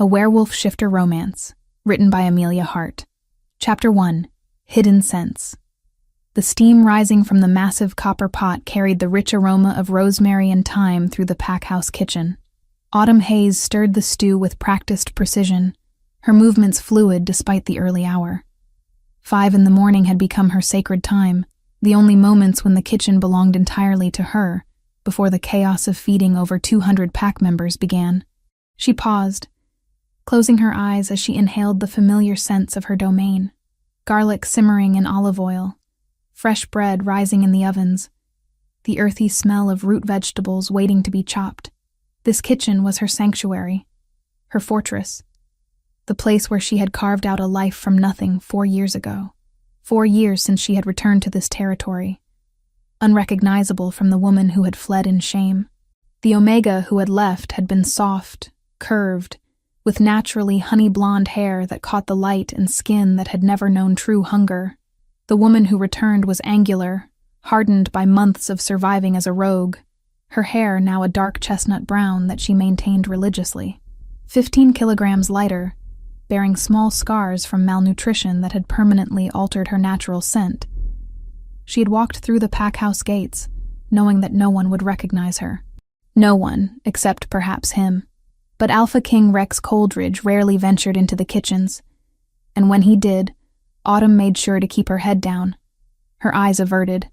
A Werewolf Shifter Romance, written by Amelia Hart. Chapter 1. Hidden Scents. The steam rising from the massive copper pot carried the rich aroma of rosemary and thyme through the packhouse kitchen. Autumn haze stirred the stew with practiced precision, her movements fluid despite the early hour. 5 in the morning had become her sacred time, the only moments when the kitchen belonged entirely to her, before the chaos of feeding over 200 pack members began. She paused, closing her eyes as she inhaled the familiar scents of her domain. Garlic simmering in olive oil, fresh bread rising in the ovens, the earthy smell of root vegetables waiting to be chopped. This kitchen was her sanctuary, her fortress, the place where she had carved out a life from nothing 4 years ago. 4 years since she had returned to this territory, unrecognizable from the woman who had fled in shame. The Omega who had left had been soft, curved, with naturally honey-blonde hair that caught the light and skin that had never known true hunger. The woman who returned was angular, hardened by months of surviving as a rogue, her hair now a dark chestnut brown that she maintained religiously. 15 kilograms lighter, bearing small scars from malnutrition that had permanently altered her natural scent. She had walked through the packhouse gates, knowing that no one would recognize her. No one, except perhaps him. But Alpha King Rex Coldridge rarely ventured into the kitchens, and when he did, Autumn made sure to keep her head down, her eyes averted,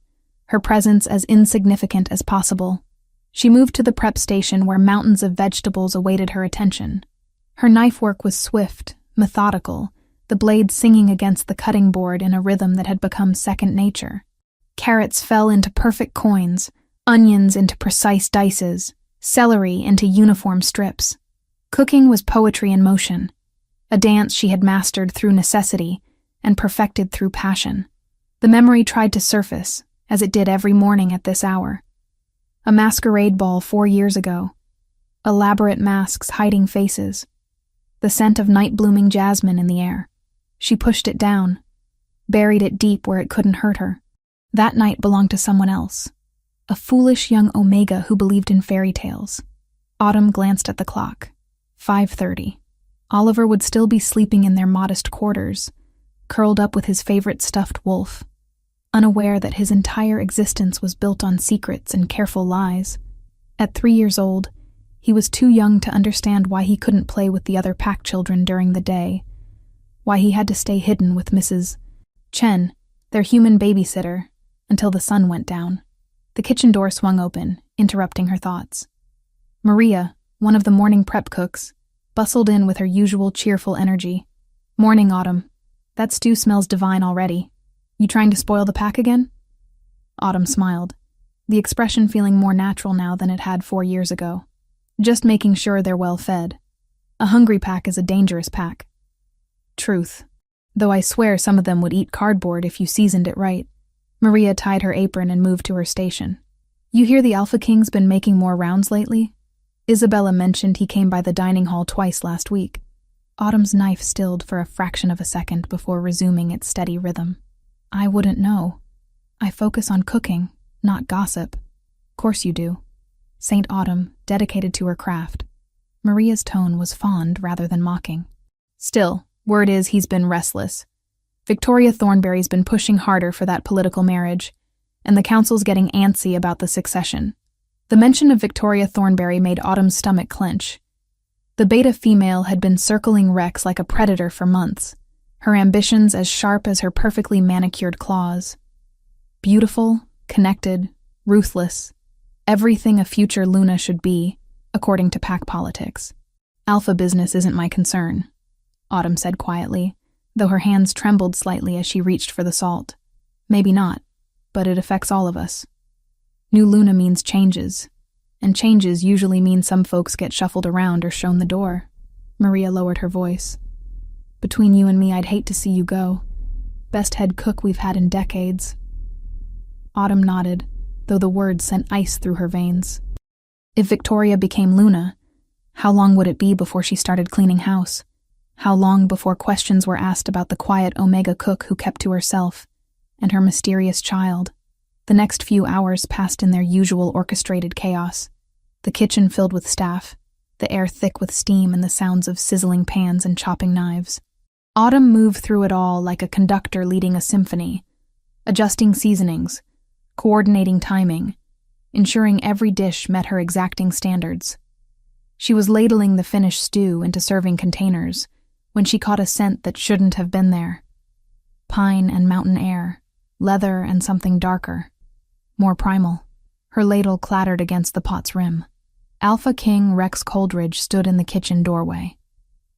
her presence as insignificant as possible. She moved to the prep station where mountains of vegetables awaited her attention. Her knife work was swift, methodical, the blade singing against the cutting board in a rhythm that had become second nature. Carrots fell into perfect coins, onions into precise dices, celery into uniform strips. Cooking was poetry in motion, a dance she had mastered through necessity and perfected through passion. The memory tried to surface, as it did every morning at this hour. A masquerade ball 4 years ago, elaborate masks hiding faces, the scent of night-blooming jasmine in the air. She pushed it down, buried it deep where it couldn't hurt her. That night belonged to someone else, a foolish young Omega who believed in fairy tales. Autumn glanced at the clock. 5:30. Oliver would still be sleeping in their modest quarters, curled up with his favorite stuffed wolf, unaware that his entire existence was built on secrets and careful lies. At 3 years old, he was too young to understand why he couldn't play with the other pack children during the day, why he had to stay hidden with Mrs. Chen, their human babysitter, until the sun went down. The kitchen door swung open, interrupting her thoughts. Maria, one of the morning prep cooks, bustled in with her usual cheerful energy. "Morning, Autumn. That stew smells divine already. You trying to spoil the pack again?" Autumn smiled, the expression feeling more natural now than it had 4 years ago. "Just making sure they're well fed. A hungry pack is a dangerous pack." "Truth. Though I swear some of them would eat cardboard if you seasoned it right." Maria tied her apron and moved to her station. "You hear the Alpha King's been making more rounds lately? Isabella mentioned he came by the dining hall twice last week." Autumn's knife stilled for a fraction of a second before resuming its steady rhythm. "I wouldn't know. I focus on cooking, not gossip." "Course you do." Saint Autumn, dedicated to her craft. Maria's tone was fond rather than mocking. "Still, word is he's been restless. Victoria Thornberry's been pushing harder for that political marriage, and the council's getting antsy about the succession." The mention of Victoria Thornberry made Autumn's stomach clench. The beta female had been circling Rex like a predator for months, her ambitions as sharp as her perfectly manicured claws. Beautiful, connected, ruthless, everything a future Luna should be, according to pack politics. "Alpha business isn't my concern," Autumn said quietly, though her hands trembled slightly as she reached for the salt. "Maybe not, but it affects all of us. New Luna means changes, and changes usually mean some folks get shuffled around or shown the door." Maria lowered her voice. "Between you and me, I'd hate to see you go. Best head cook we've had in decades." Autumn nodded, though the words sent ice through her veins. If Victoria became Luna, how long would it be before she started cleaning house? How long before questions were asked about the quiet Omega cook who kept to herself, and her mysterious child? The next few hours passed in their usual orchestrated chaos. The kitchen filled with staff, the air thick with steam and the sounds of sizzling pans and chopping knives. Autumn moved through it all like a conductor leading a symphony, adjusting seasonings, coordinating timing, ensuring every dish met her exacting standards. She was ladling the finished stew into serving containers when she caught a scent that shouldn't have been there. Pine and mountain air, leather and something darker, more primal. Her ladle clattered against the pot's rim. Alpha King Rex Coldridge stood in the kitchen doorway,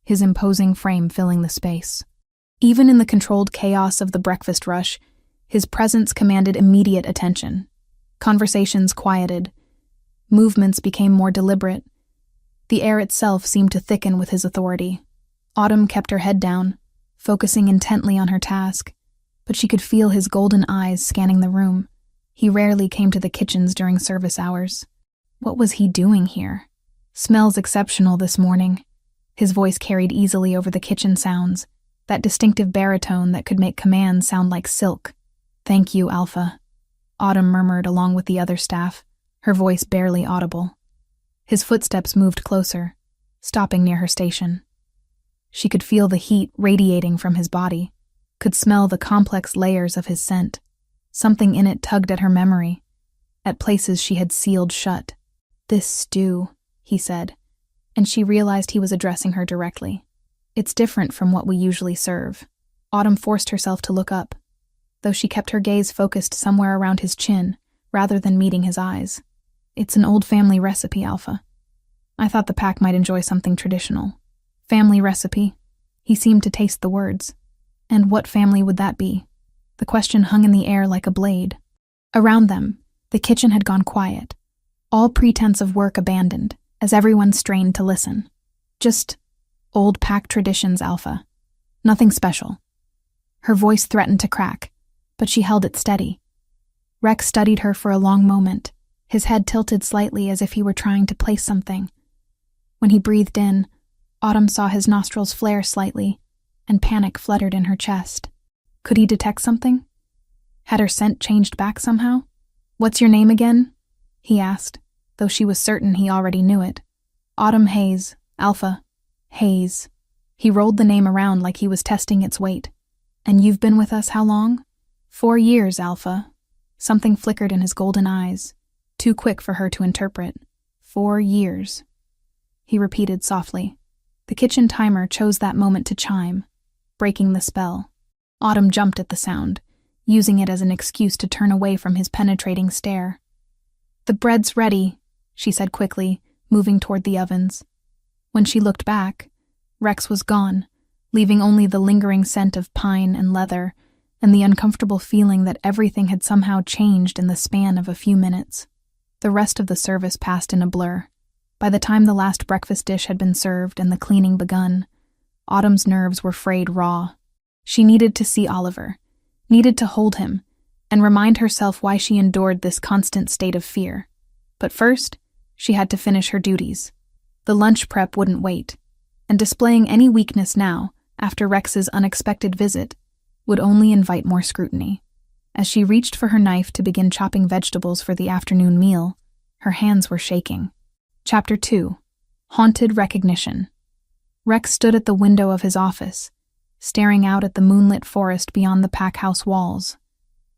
his imposing frame filling the space. Even in the controlled chaos of the breakfast rush, his presence commanded immediate attention. Conversations quieted. Movements became more deliberate. The air itself seemed to thicken with his authority. Autumn kept her head down, focusing intently on her task, but she could feel his golden eyes scanning the room. He rarely came to the kitchens during service hours. What was he doing here? Smells exceptional this morning. His voice carried easily over the kitchen sounds, that distinctive baritone that could make commands sound like silk. "Thank you, Alpha," Autumn murmured along with the other staff, her voice barely audible. His footsteps moved closer, stopping near her station. She could feel the heat radiating from his body, could smell the complex layers of his scent. Something in it tugged at her memory, at places she had sealed shut. "This stew," he said, and she realized he was addressing her directly. "It's different from what we usually serve." Autumn forced herself to look up, though she kept her gaze focused somewhere around his chin, rather than meeting his eyes. "It's an old family recipe, Alpha. I thought the pack might enjoy something traditional." Family recipe? He seemed to taste the words. And what family would that be? The question hung in the air like a blade. Around them, the kitchen had gone quiet, all pretense of work abandoned, as everyone strained to listen. Just old pack traditions, Alpha. Nothing special. Her voice threatened to crack, but she held it steady. Rex studied her for a long moment, his head tilted slightly as if he were trying to place something. When he breathed in, Autumn saw his nostrils flare slightly, and panic fluttered in her chest. Could he detect something? Had her scent changed back somehow? "What's your name again?" he asked, though she was certain he already knew it. "Autumn Hayes, Alpha. Hayes." He rolled the name around like he was testing its weight. "And you've been with us how long?" 4 years, Alpha." Something flickered in his golden eyes, too quick for her to interpret. 4 years. He repeated softly. The kitchen timer chose that moment to chime, breaking the spell. Autumn jumped at the sound, using it as an excuse to turn away from his penetrating stare. "The bread's ready," she said quickly, moving toward the ovens. When she looked back, Rex was gone, leaving only the lingering scent of pine and leather, and the uncomfortable feeling that everything had somehow changed in the span of a few minutes. The rest of the service passed in a blur. By the time the last breakfast dish had been served and the cleaning begun, Autumn's nerves were frayed raw. She needed to see Oliver, needed to hold him, and remind herself why she endured this constant state of fear. But first, she had to finish her duties. The lunch prep wouldn't wait, and displaying any weakness now, after Rex's unexpected visit, would only invite more scrutiny. As she reached for her knife to begin chopping vegetables for the afternoon meal, her hands were shaking. Chapter 2. Haunted Recognition. Rex stood at the window of his office, staring out at the moonlit forest beyond the pack house walls.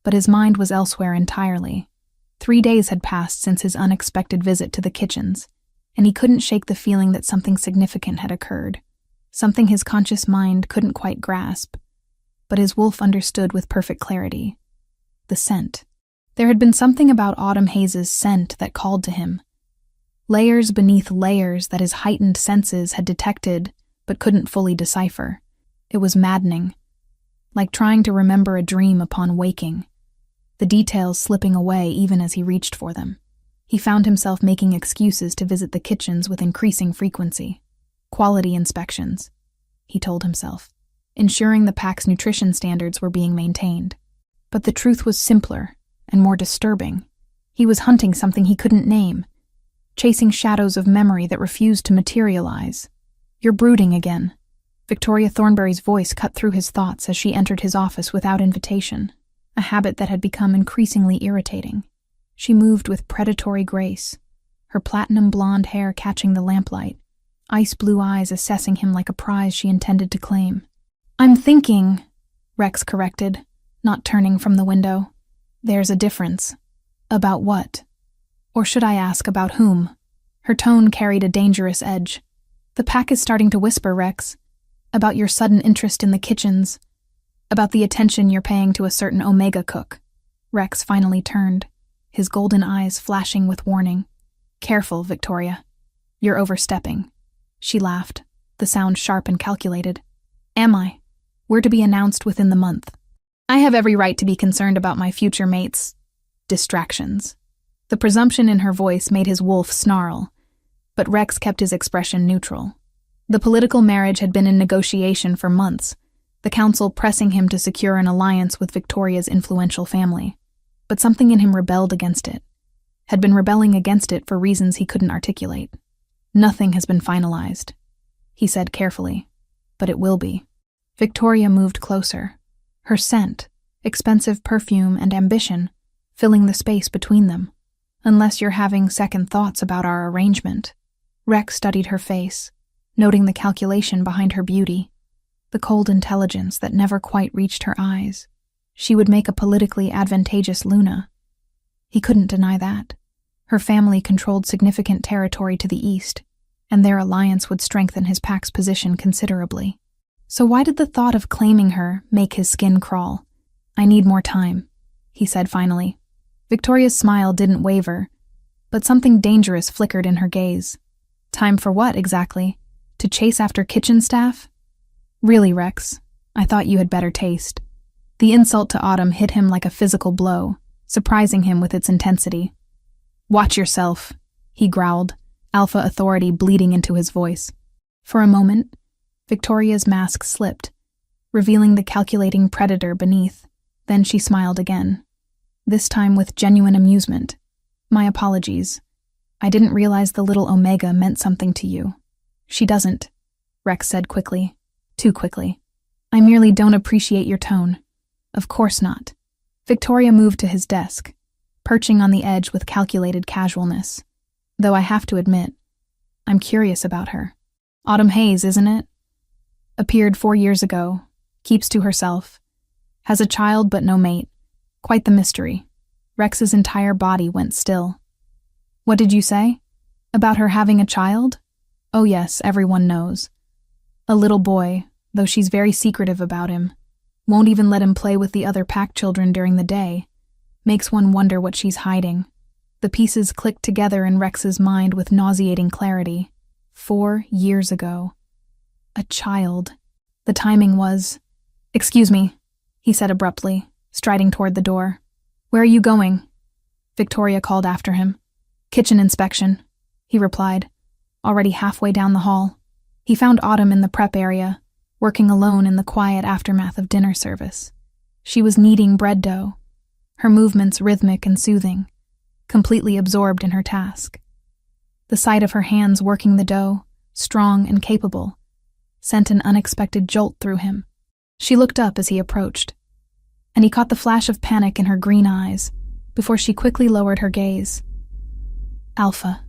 But his mind was elsewhere entirely. 3 days had passed since his unexpected visit to the kitchens, and he couldn't shake the feeling that something significant had occurred. Something his conscious mind couldn't quite grasp, but his wolf understood with perfect clarity. The scent. There had been something about Autumn Hayes' scent that called to him. Layers beneath layers that his heightened senses had detected but couldn't fully decipher. It was maddening, like trying to remember a dream upon waking, the details slipping away even as he reached for them. He found himself making excuses to visit the kitchens with increasing frequency. Quality inspections, he told himself, ensuring the pack's nutrition standards were being maintained. But the truth was simpler and more disturbing. He was hunting something he couldn't name, chasing shadows of memory that refused to materialize. "You're brooding again." Victoria Thornberry's voice cut through his thoughts as she entered his office without invitation, a habit that had become increasingly irritating. She moved with predatory grace, her platinum blonde hair catching the lamplight, ice blue eyes assessing him like a prize she intended to claim. "I'm thinking," Rex corrected, not turning from the window. "There's a difference." "About what? Or should I ask about whom?" Her tone carried a dangerous edge. "The pack is starting to whisper, Rex. About your sudden interest in the kitchens. About the attention you're paying to a certain Omega cook." Rex finally turned, his golden eyes flashing with warning. "Careful, Victoria. You're overstepping." She laughed, the sound sharp and calculated. "Am I? We're to be announced within the month. I have every right to be concerned about my future mate's distractions." The presumption in her voice made his wolf snarl, but Rex kept his expression neutral. The political marriage had been in negotiation for months, the council pressing him to secure an alliance with Victoria's influential family. But something in him rebelled against it, had been rebelling against it for reasons he couldn't articulate. "Nothing has been finalized," he said carefully, "but it will be." Victoria moved closer, her scent, expensive perfume, and ambition filling the space between them. "Unless you're having second thoughts about our arrangement." Rex studied her face, noting the calculation behind her beauty, the cold intelligence that never quite reached her eyes. She would make a politically advantageous Luna. He couldn't deny that. Her family controlled significant territory to the east, and their alliance would strengthen his pack's position considerably. So why did the thought of claiming her make his skin crawl? "I need more time," he said finally. Victoria's smile didn't waver, but something dangerous flickered in her gaze. "Time for what, exactly? To chase after kitchen staff?" "Really, Rex, I thought you had better taste." The insult to Autumn hit him like a physical blow, surprising him with its intensity. "Watch yourself," he growled, alpha authority bleeding into his voice. For a moment, Victoria's mask slipped, revealing the calculating predator beneath. Then she smiled again, this time with genuine amusement. "My apologies. I didn't realize the little Omega meant something to you." "She doesn't," Rex said quickly. Too quickly. "I merely don't appreciate your tone." "Of course not." Victoria moved to his desk, perching on the edge with calculated casualness. "Though I have to admit, I'm curious about her. Autumn Hayes, isn't it? Appeared 4 years ago, keeps to herself, has a child but no mate. Quite the mystery." Rex's entire body went still. "What did you say? About her having a child?" "Oh yes, everyone knows. A little boy, though she's very secretive about him. Won't even let him play with the other pack children during the day. Makes one wonder what she's hiding." The pieces clicked together in Rex's mind with nauseating clarity. 4 years ago. A child. The timing was... "Excuse me," he said abruptly, striding toward the door. "Where are you going?" Victoria called after him. "Kitchen inspection," he replied, already halfway down the hall. He found Autumn in the prep area, working alone in the quiet aftermath of dinner service. She was kneading bread dough, her movements rhythmic and soothing, completely absorbed in her task. The sight of her hands working the dough, strong and capable, sent an unexpected jolt through him. She looked up as he approached, and he caught the flash of panic in her green eyes before she quickly lowered her gaze. "Alpha,"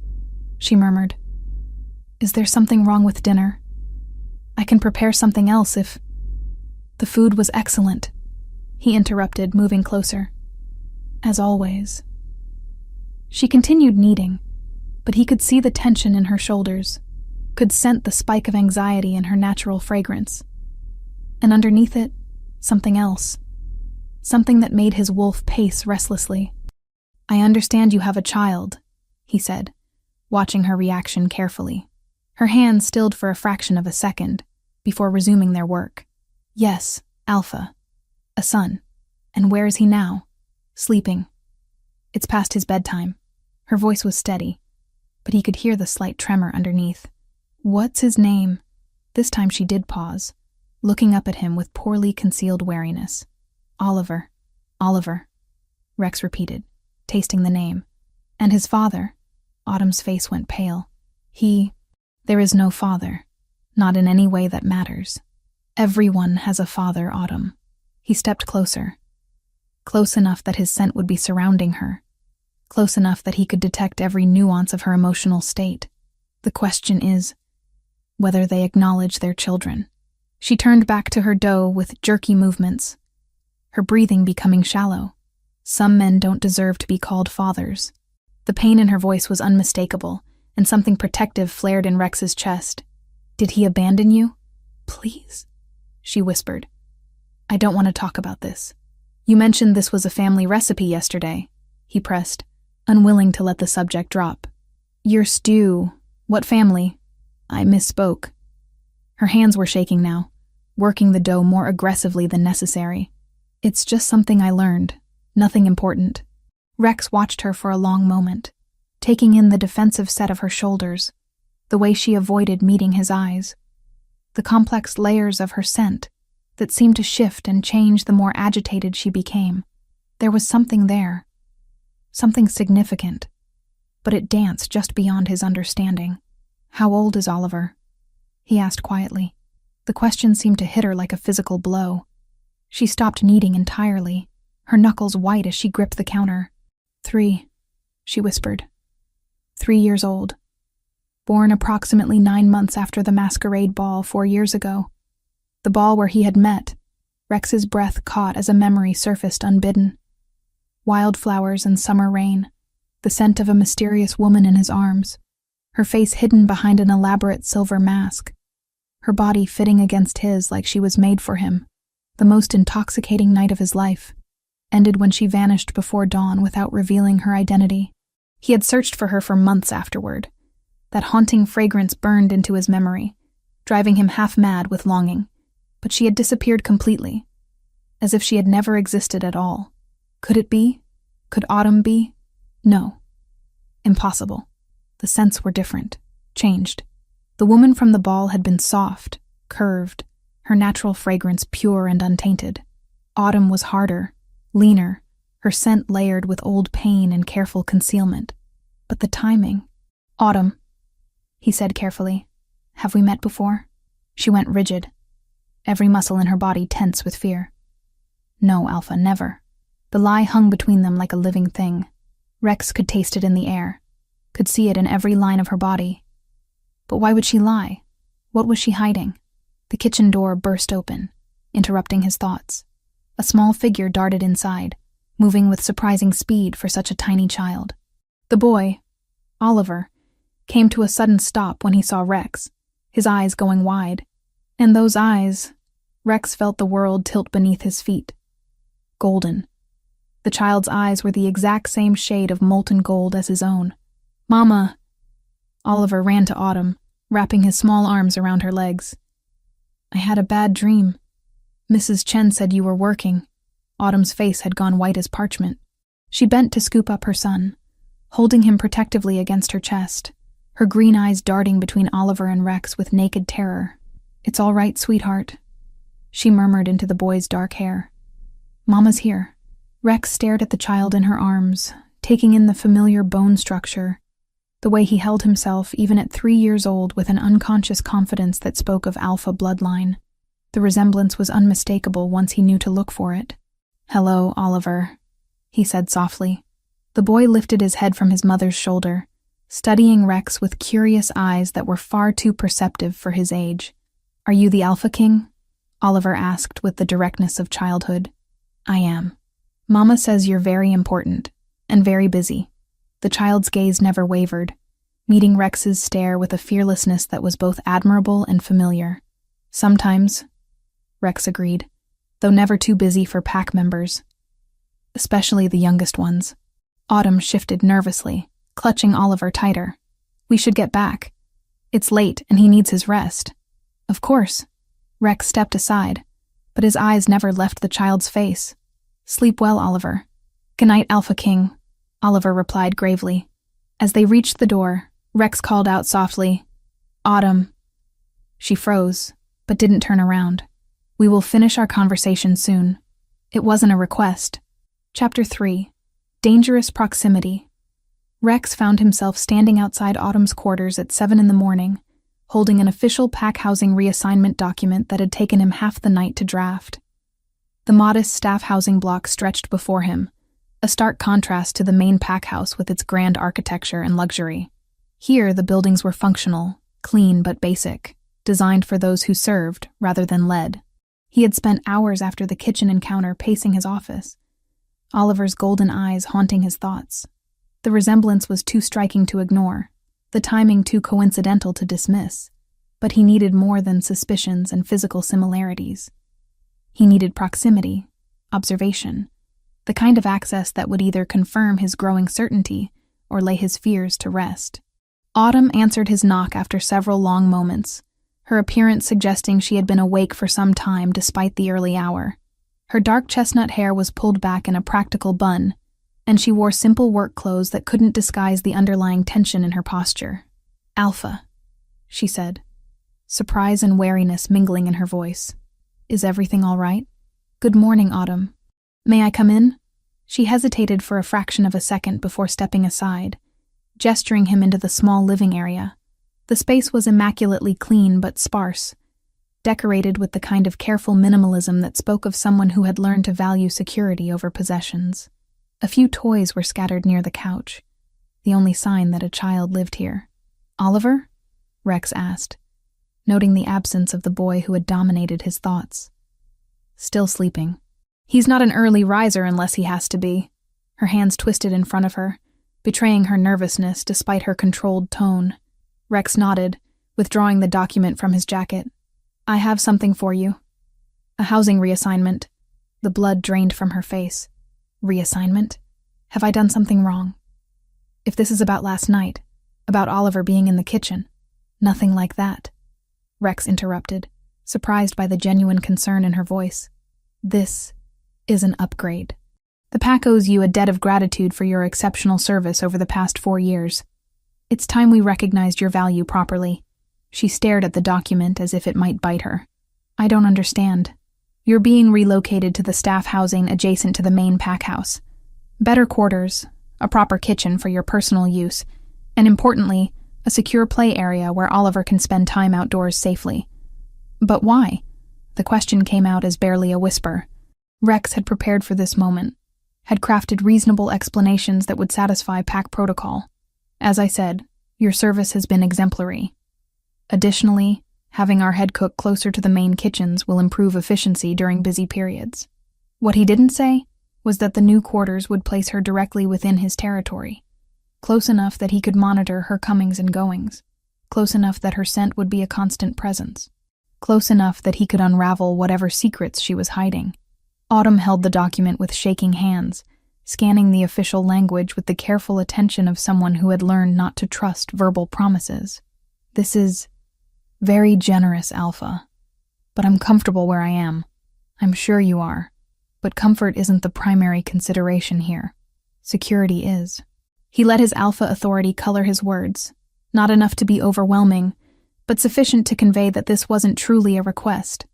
she murmured. "Is there something wrong with dinner? I can prepare something else if—" "The food was excellent," he interrupted, moving closer. "As always." She continued kneading, but he could see the tension in her shoulders, could scent the spike of anxiety in her natural fragrance. And underneath it, something else. Something that made his wolf pace restlessly. "I understand you have a child," he said, watching her reaction carefully. Her hands stilled for a fraction of a second, before resuming their work. "Yes, Alpha. A son. And where is he now?" "Sleeping. It's past his bedtime." Her voice was steady, but he could hear the slight tremor underneath. "What's his name?" This time she did pause, looking up at him with poorly concealed wariness. "Oliver. Oliver," Rex repeated, tasting the name. "And his father?" Autumn's face went pale. There is no father. Not in any way that matters. Everyone has a father, Autumn." He stepped closer. Close enough that his scent would be surrounding her. Close enough that he could detect every nuance of her emotional state. "The question is, whether they acknowledge their children. She turned back to her dough with jerky movements, her breathing becoming shallow. Some men don't deserve to be called fathers. The pain in her voice was unmistakable, and something protective flared in Rex's chest. Did he abandon you? Please, she whispered. I don't want to talk about this. You mentioned this was a family recipe yesterday, he pressed, unwilling to let the subject drop. Your stew. What family? I misspoke. Her hands were shaking now, working the dough more aggressively than necessary. It's just something I learned, nothing important. Rex watched her for a long moment, taking in the defensive set of her shoulders, the way she avoided meeting his eyes, the complex layers of her scent that seemed to shift and change the more agitated she became. There was something there, something significant, but it danced just beyond his understanding. How old is Oliver? He asked quietly. The question seemed to hit her like a physical blow. She stopped kneading entirely, her knuckles white as she gripped the counter. 3, she whispered. 3 years old. Born approximately 9 months after the masquerade ball 4 years ago. The ball where he had met. Rex's breath caught as a memory surfaced unbidden. Wildflowers and summer rain, the scent of a mysterious woman in his arms, her face hidden behind an elaborate silver mask, her body fitting against his like she was made for him. The most intoxicating night of his life ended when she vanished before dawn without revealing her identity. He had searched for her for months afterward. That haunting fragrance burned into his memory, driving him half mad with longing. But she had disappeared completely, as if she had never existed at all. Could it be? Could Autumn be? No. Impossible. The scents were different, changed. The woman from the ball had been soft, curved, her natural fragrance pure and untainted. Autumn was harder, leaner, her scent layered with old pain and careful concealment. But the timing. Autumn, he said carefully. Have we met before? She went rigid, every muscle in her body tense with fear. No, Alpha, never. The lie hung between them like a living thing. Rex could taste it in the air, could see it in every line of her body. But why would she lie? What was she hiding? The kitchen door burst open, interrupting his thoughts. A small figure darted inside, moving with surprising speed for such a tiny child. The boy, Oliver, came to a sudden stop when he saw Rex, his eyes going wide. And those eyes, Rex felt the world tilt beneath his feet. Golden. The child's eyes were the exact same shade of molten gold as his own. Mama! Oliver ran to Autumn, wrapping his small arms around her legs. I had a bad dream. Mrs. Chen said you were working. Autumn's face had gone white as parchment. She bent to scoop up her son, holding him protectively against her chest, her green eyes darting between Oliver and Rex with naked terror. It's all right, sweetheart, she murmured into the boy's dark hair. Mama's here. Rex stared at the child in her arms, taking in the familiar bone structure, the way he held himself even at 3 years old with an unconscious confidence that spoke of alpha bloodline. The resemblance was unmistakable once he knew to look for it. Hello, Oliver, he said softly. The boy lifted his head from his mother's shoulder, studying Rex with curious eyes that were far too perceptive for his age. Are you the Alpha King? Oliver asked with the directness of childhood. I am. Mama says you're very important, and very busy. The child's gaze never wavered, meeting Rex's stare with a fearlessness that was both admirable and familiar. Sometimes, Rex agreed, though never too busy for pack members, especially the youngest ones. Autumn shifted nervously, clutching Oliver tighter. We should get back. It's late and he needs his rest. Of course. Rex stepped aside, but his eyes never left the child's face. Sleep well, Oliver. Good night, Alpha King, Oliver replied gravely. As they reached the door, Rex called out softly, Autumn. She froze, but didn't turn around. We will finish our conversation soon. It wasn't a request. Chapter 3. Dangerous Proximity. Rex found himself standing outside Autumn's quarters at 7 a.m, holding an official pack housing reassignment document that had taken him half the night to draft. The modest staff housing block stretched before him, a stark contrast to the main pack house with its grand architecture and luxury. Here, the buildings were functional, clean but basic. designed for those who served rather than led. He had spent hours after the kitchen encounter pacing his office, Oliver's golden eyes haunting his thoughts. The resemblance was too striking to ignore, the timing too coincidental to dismiss, but he needed more than suspicions and physical similarities. He needed proximity, observation, the kind of access that would either confirm his growing certainty or lay his fears to rest. Autumn answered his knock after several long moments, her appearance suggesting she had been awake for some time despite the early hour. Her dark chestnut hair was pulled back in a practical bun, and she wore simple work clothes that couldn't disguise the underlying tension in her posture. "Alpha," she said, surprise and wariness mingling in her voice. "Is everything all right?" "Good morning, Autumn. May I come in?" She hesitated for a fraction of a second before stepping aside, gesturing him into the small living area. The space was immaculately clean but sparse, decorated with the kind of careful minimalism that spoke of someone who had learned to value security over possessions. A few toys were scattered near the couch, the only sign that a child lived here. "Oliver?" Rex asked, noting the absence of the boy who had dominated his thoughts. "Still sleeping. He's not an early riser unless he has to be." Her hands twisted in front of her, betraying her nervousness despite her controlled tone. Rex nodded, withdrawing the document from his jacket. "I have something for you. A housing reassignment." The blood drained from her face. "Reassignment? Have I done something wrong? If this is about last night, about Oliver being in the kitchen." "Nothing like that," Rex interrupted, surprised by the genuine concern in her voice. "This is an upgrade. The pack owes you a debt of gratitude for your exceptional service over the past 4 years. It's time we recognized your value properly." She stared at the document as if it might bite her. "I don't understand." "You're being relocated to the staff housing adjacent to the main pack house. Better quarters, a proper kitchen for your personal use, and importantly, a secure play area where Oliver can spend time outdoors safely." "But why?" The question came out as barely a whisper. Rex had prepared for this moment, had crafted reasonable explanations that would satisfy pack protocol. "As I said, your service has been exemplary. Additionally, having our head cook closer to the main kitchens will improve efficiency during busy periods." What he didn't say was that the new quarters would place her directly within his territory, close enough that he could monitor her comings and goings, close enough that her scent would be a constant presence, close enough that he could unravel whatever secrets she was hiding. Autumn held the document with shaking hands, scanning the official language with the careful attention of someone who had learned not to trust verbal promises. "This is very generous, Alpha, but I'm comfortable where I am. I'm sure you are, but comfort isn't the primary consideration here. Security is." He let his alpha authority color his words, not enough to be overwhelming, but sufficient to convey that this wasn't truly a request.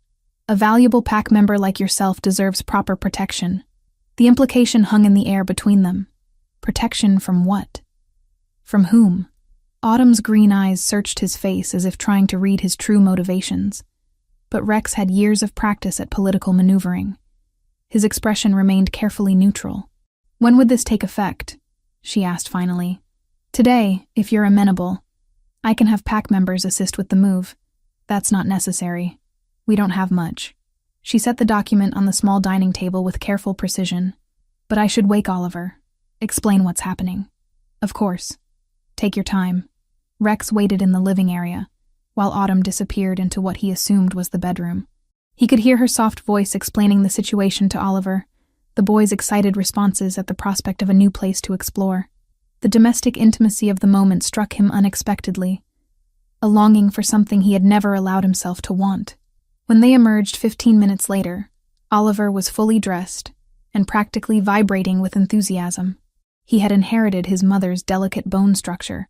A valuable pack member like yourself deserves proper protection. The implication hung in the air between them. Protection from what? From whom? Autumn's green eyes searched his face as if trying to read his true motivations. But Rex had years of practice at political maneuvering. His expression remained carefully neutral. "When would this take effect?" she asked finally. "Today, if you're amenable. I can have pack members assist with the move. That's not necessary. We don't have much." She set the document on the small dining table with careful precision. "But I should wake Oliver. Explain what's happening." "Of course. Take your time." Rex waited in the living area, while Autumn disappeared into what he assumed was the bedroom. He could hear her soft voice explaining the situation to Oliver, the boy's excited responses at the prospect of a new place to explore. The domestic intimacy of the moment struck him unexpectedly, a longing for something he had never allowed himself to want. When they emerged 15 minutes later, Oliver was fully dressed and practically vibrating with enthusiasm. He had inherited his mother's delicate bone structure,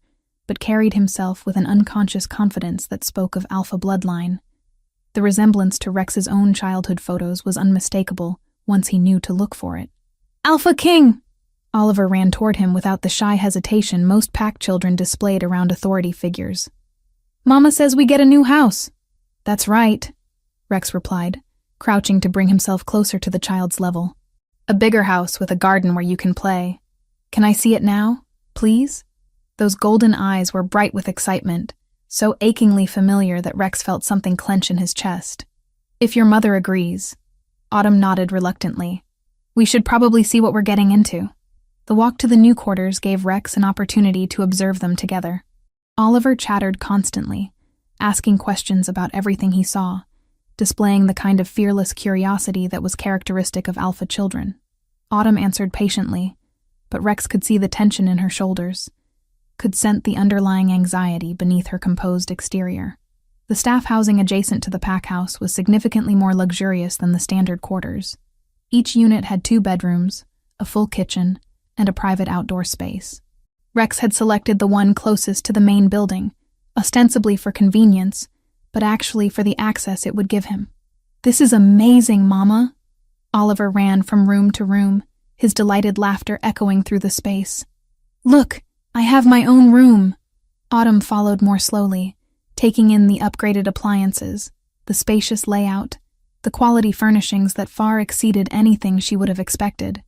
but carried himself with an unconscious confidence that spoke of alpha bloodline. The resemblance to Rex's own childhood photos was unmistakable once he knew to look for it. "Alpha King!" Oliver ran toward him without the shy hesitation most pack children displayed around authority figures. "Mama says we get a new house." "That's right," Rex replied, crouching to bring himself closer to the child's level. "A bigger house with a garden where you can play. Can I see it now, please?" Those golden eyes were bright with excitement, so achingly familiar that Rex felt something clench in his chest. "If your mother agrees." Autumn nodded reluctantly. "We should probably see what we're getting into." The walk to the new quarters gave Rex an opportunity to observe them together. Oliver chattered constantly, asking questions about everything he saw, displaying the kind of fearless curiosity that was characteristic of alpha children. Autumn answered patiently, but Rex could see the tension in her shoulders, could scent the underlying anxiety beneath her composed exterior. The staff housing adjacent to the pack house was significantly more luxurious than the standard quarters. Each unit had 2 bedrooms, a full kitchen, and a private outdoor space. Rex had selected the one closest to the main building, ostensibly for convenience, but actually for the access it would give him. "This is amazing, Mama!" Oliver ran from room to room, his delighted laughter echoing through the space. "Look, I have my own room!" Autumn followed more slowly, taking in the upgraded appliances, the spacious layout, the quality furnishings that far exceeded anything she would have expected.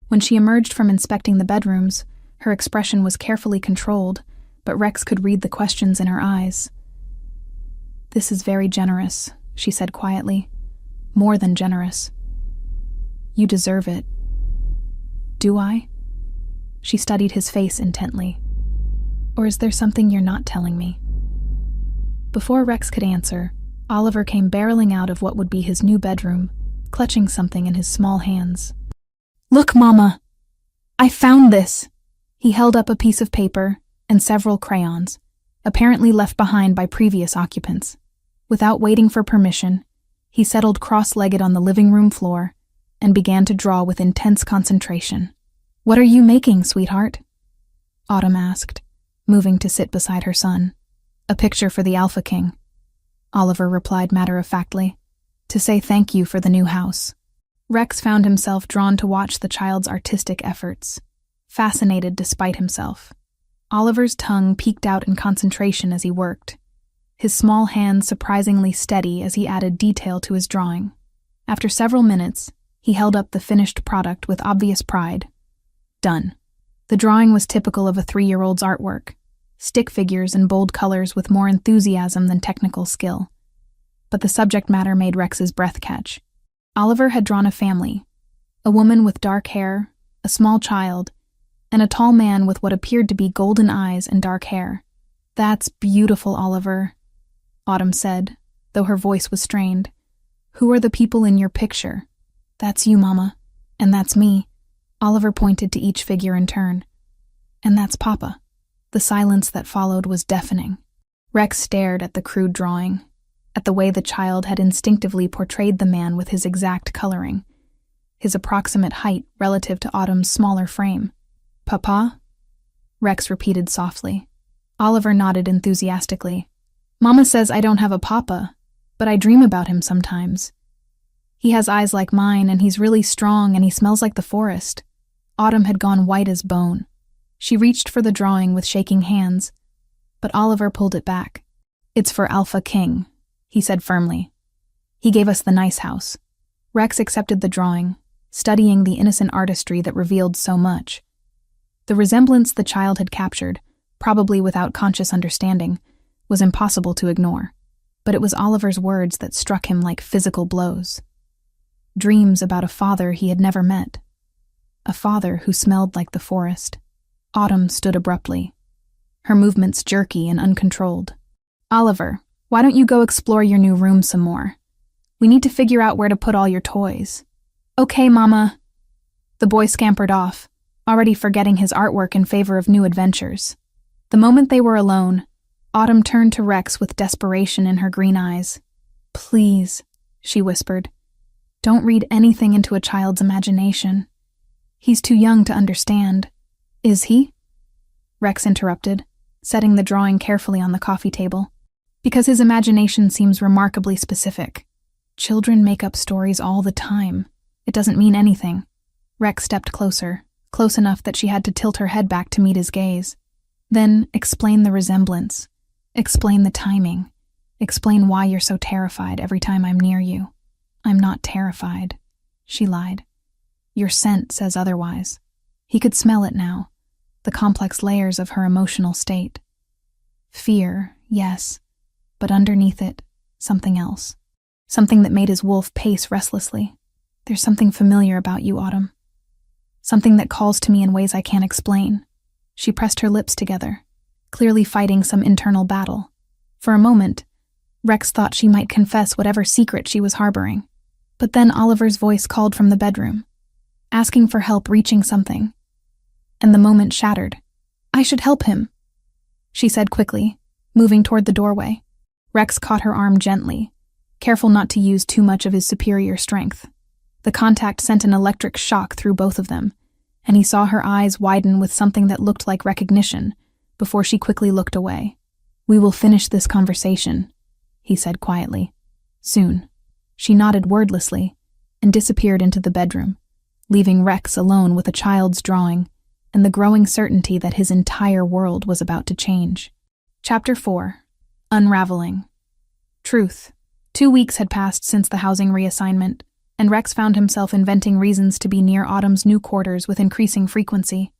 When she emerged from inspecting the bedrooms, her expression was carefully controlled, but Rex could read the questions in her eyes. "This is very generous," she said quietly. "More than generous. You deserve it." "Do I?" She studied his face intently. "Or is there something you're not telling me?" Before Rex could answer, Oliver came barreling out of what would be his new bedroom, clutching something in his small hands. "Look, Mama! I found this!" He held up a piece of paper and several crayons, apparently left behind by previous occupants. Without waiting for permission, he settled cross-legged on the living room floor and began to draw with intense concentration. "What are you making, sweetheart?" Autumn asked, moving to sit beside her son. "A picture for the Alpha King," Oliver replied matter-of-factly, "to say thank you for the new house." Rex found himself drawn to watch the child's artistic efforts, fascinated despite himself. Oliver's tongue peeked out in concentration as he worked, his small hands surprisingly steady as he added detail to his drawing. After several minutes, he held up the finished product with obvious pride. Done. The drawing was typical of a 3-year-old's artwork, stick figures in bold colors with more enthusiasm than technical skill. But the subject matter made Rex's breath catch. Oliver had drawn a family, a woman with dark hair, a small child, and a tall man with what appeared to be golden eyes and dark hair. "That's beautiful, Oliver," Autumn said, though her voice was strained. "Who are the people in your picture?" "That's you, Mama. And that's me." Oliver pointed to each figure in turn. "And that's Papa." The silence that followed was deafening. Rex stared at the crude drawing, at the way the child had instinctively portrayed the man with his exact coloring, his approximate height relative to Autumn's smaller frame. "Papa?" Rex repeated softly. Oliver nodded enthusiastically. "Mama says I don't have a papa, but I dream about him sometimes. He has eyes like mine, and he's really strong, and he smells like the forest." Autumn had gone white as bone. She reached for the drawing with shaking hands, but Oliver pulled it back. "It's for Alpha King," he said firmly. "He gave us the nice house." Rex accepted the drawing, studying the innocent artistry that revealed so much. The resemblance the child had captured, probably without conscious understanding, was impossible to ignore, but it was Oliver's words that struck him like physical blows. Dreams about a father he had never met. A father who smelled like the forest. Autumn stood abruptly, her movements jerky and uncontrolled. "Oliver, why don't you go explore your new room some more? We need to figure out where to put all your toys." "Okay, Mama." The boy scampered off, already forgetting his artwork in favor of new adventures. The moment they were alone, Autumn turned to Rex with desperation in her green eyes. "Please," she whispered, "don't read anything into a child's imagination. He's too young to understand." "Is he?" Rex interrupted, setting the drawing carefully on the coffee table. "Because his imagination seems remarkably specific. Children make up stories all the time. It doesn't mean anything." Rex stepped closer, close enough that she had to tilt her head back to meet his gaze. "Then explain the resemblance. Explain the timing. Explain why you're so terrified every time I'm near you." "I'm not terrified," she lied. "Your scent says otherwise." He could smell it now, the complex layers of her emotional state. Fear, yes, but underneath it, something else. Something that made his wolf pace restlessly. There's something familiar about you, Autumn. Something that calls to me in ways I can't explain. She pressed her lips together, clearly fighting some internal battle. For a moment, Rex thought she might confess whatever secret she was harboring. But then Oliver's voice called from the bedroom, asking for help reaching something. And the moment shattered. I should help him, she said quickly, moving toward the doorway. Rex caught her arm gently, careful not to use too much of his superior strength. The contact sent an electric shock through both of them, and he saw her eyes widen with something that looked like recognition before she quickly looked away. We will finish this conversation, he said quietly. Soon. She nodded wordlessly and disappeared into the bedroom, leaving Rex alone with a child's drawing and the growing certainty that his entire world was about to change. Chapter 4. Unraveling. Truth. 2 weeks had passed since the housing reassignment, and Rex found himself inventing reasons to be near Autumn's new quarters with increasing frequency.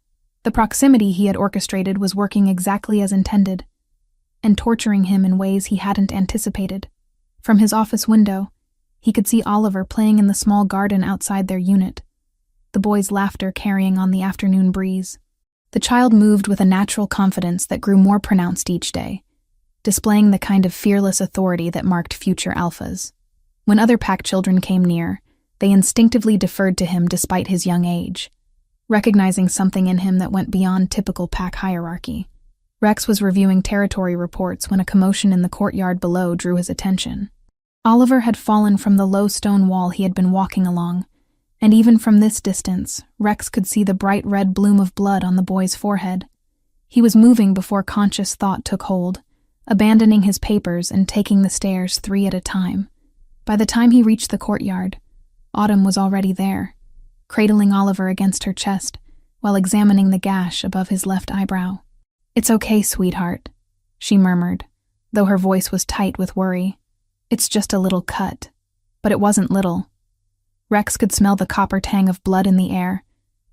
The proximity he had orchestrated was working exactly as intended, and torturing him in ways he hadn't anticipated. From his office window, he could see Oliver playing in the small garden outside their unit, the boy's laughter carrying on the afternoon breeze. The child moved with a natural confidence that grew more pronounced each day, displaying the kind of fearless authority that marked future alphas. When other pack children came near, they instinctively deferred to him despite his young age, recognizing something in him that went beyond typical pack hierarchy. Rex was reviewing territory reports when a commotion in the courtyard below drew his attention. Oliver had fallen from the low stone wall he had been walking along, and even from this distance, Rex could see the bright red bloom of blood on the boy's forehead. He was moving before conscious thought took hold, abandoning his papers and taking the stairs 3 at a time. By the time he reached the courtyard, Autumn was already there, cradling Oliver against her chest while examining the gash above his left eyebrow. It's okay, sweetheart, she murmured, though her voice was tight with worry. It's just a little cut. But it wasn't little. Rex could smell the copper tang of blood in the air,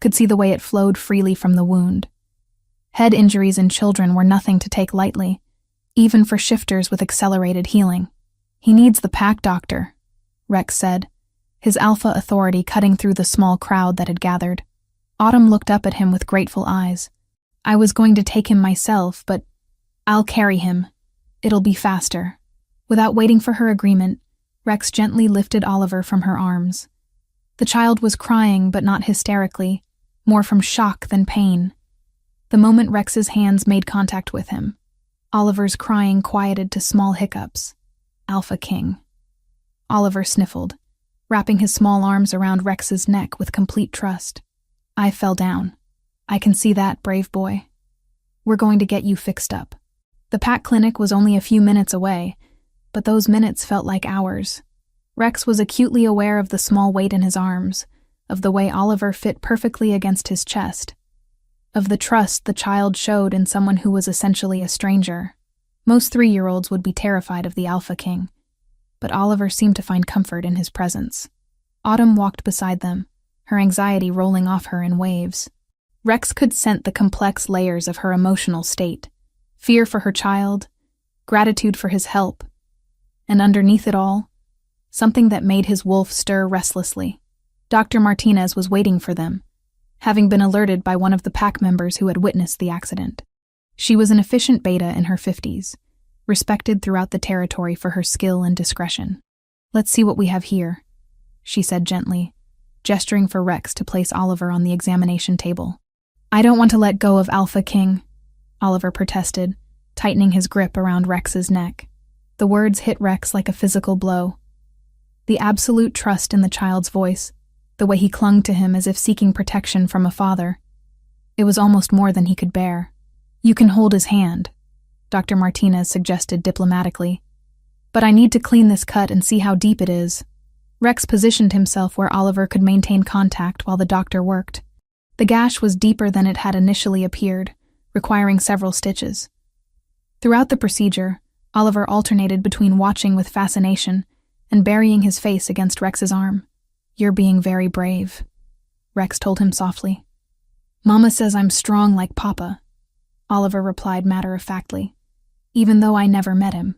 could see the way it flowed freely from the wound. Head injuries in children were nothing to take lightly, even for shifters with accelerated healing. He needs the pack doctor, Rex said, his alpha authority cutting through the small crowd that had gathered. Autumn looked up at him with grateful eyes. I was going to take him myself, but I'll carry him. It'll be faster. Without waiting for her agreement, Rex gently lifted Oliver from her arms. The child was crying, but not hysterically, more from shock than pain. The moment Rex's hands made contact with him, Oliver's crying quieted to small hiccups. Alpha King. Oliver sniffled, wrapping his small arms around Rex's neck with complete trust. I fell down. I can see that, brave boy. We're going to get you fixed up. The pack clinic was only a few minutes away, but those minutes felt like hours. Rex was acutely aware of the small weight in his arms, of the way Oliver fit perfectly against his chest, of the trust the child showed in someone who was essentially a stranger. Most 3-year-olds would be terrified of the Alpha King, but Oliver seemed to find comfort in his presence. Autumn walked beside them, her anxiety rolling off her in waves. Rex could scent the complex layers of her emotional state, fear for her child, gratitude for his help, and underneath it all, something that made his wolf stir restlessly. Dr. Martinez was waiting for them, having been alerted by one of the pack members who had witnessed the accident. She was an efficient beta in her 50s, respected throughout the territory for her skill and discretion. Let's see what we have here, she said gently, gesturing for Rex to place Oliver on the examination table. I don't want to let go of Alpha King, Oliver protested, tightening his grip around Rex's neck. The words hit Rex like a physical blow. The absolute trust in the child's voice, the way he clung to him as if seeking protection from a father. It was almost more than he could bear. You can hold his hand, Dr. Martinez suggested diplomatically. But I need to clean this cut and see how deep it is. Rex positioned himself where Oliver could maintain contact while the doctor worked. The gash was deeper than it had initially appeared, requiring several stitches. Throughout the procedure, Oliver alternated between watching with fascination and burying his face against Rex's arm. You're being very brave, Rex told him softly. Mama says I'm strong like Papa, Oliver replied matter-of-factly. even though I never met him.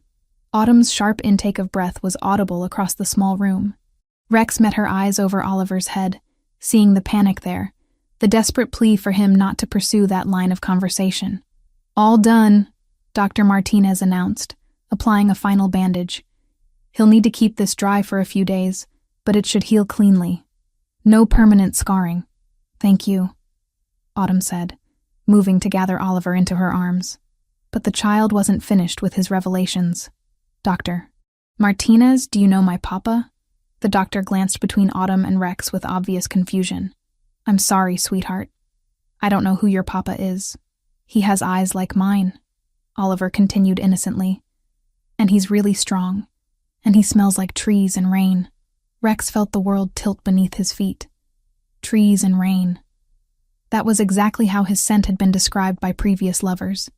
Autumn's sharp intake of breath was audible across the small room. Rex met her eyes over Oliver's head, seeing the panic there, the desperate plea for him not to pursue that line of conversation. "All done," Dr. Martinez announced, applying a final bandage. "He'll need to keep this dry for a few days, but it should heal cleanly. No permanent scarring." "Thank you," Autumn said, moving to gather Oliver into her arms. But the child wasn't finished with his revelations. "Doctor Martinez, do you know my papa?" The doctor glanced between Autumn and Rex with obvious confusion. "I'm sorry, sweetheart. I don't know who your papa is. He has eyes like mine," Oliver continued innocently. "And he's really strong. And he smells like trees and rain." Rex felt the world tilt beneath his feet. Trees and rain. That was exactly how his scent had been described by previous lovers.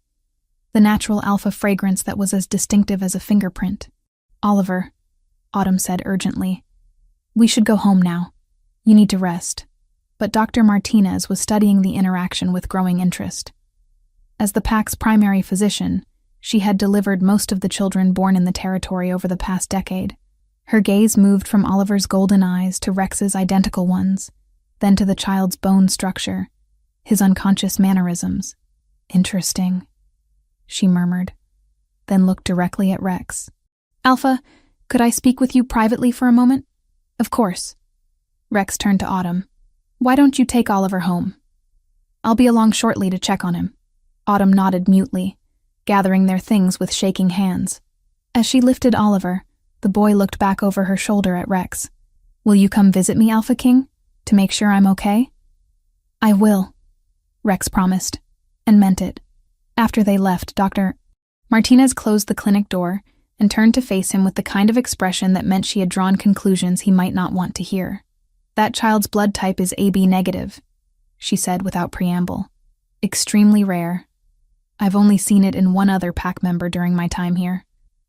The natural alpha fragrance that was as distinctive as a fingerprint. "Oliver," Autumn said urgently, "we should go home now. You need to rest." But Dr. Martinez was studying the interaction with growing interest. As the pack's primary physician, she had delivered most of the children born in the territory over the past decade. Her gaze moved from Oliver's golden eyes to Rex's identical ones, then to the child's bone structure, his unconscious mannerisms. "Interesting," she murmured, then looked directly at Rex. "Alpha, could I speak with you privately for a moment?" "Of course." Rex turned to Autumn. "Why don't you take Oliver home? I'll be along shortly to check on him." Autumn nodded mutely, gathering their things with shaking hands. As she lifted Oliver, the boy looked back over her shoulder at Rex. "Will you come visit me, Alpha King, to make sure I'm okay?" "I will," Rex promised, and meant it. After they left, Dr. Martinez closed the clinic door and turned to face him with the kind of expression that meant she had drawn conclusions he might not want to hear. "That child's blood type is AB negative," she said without preamble. "Extremely rare. I've only seen it in one other pack member during my time here."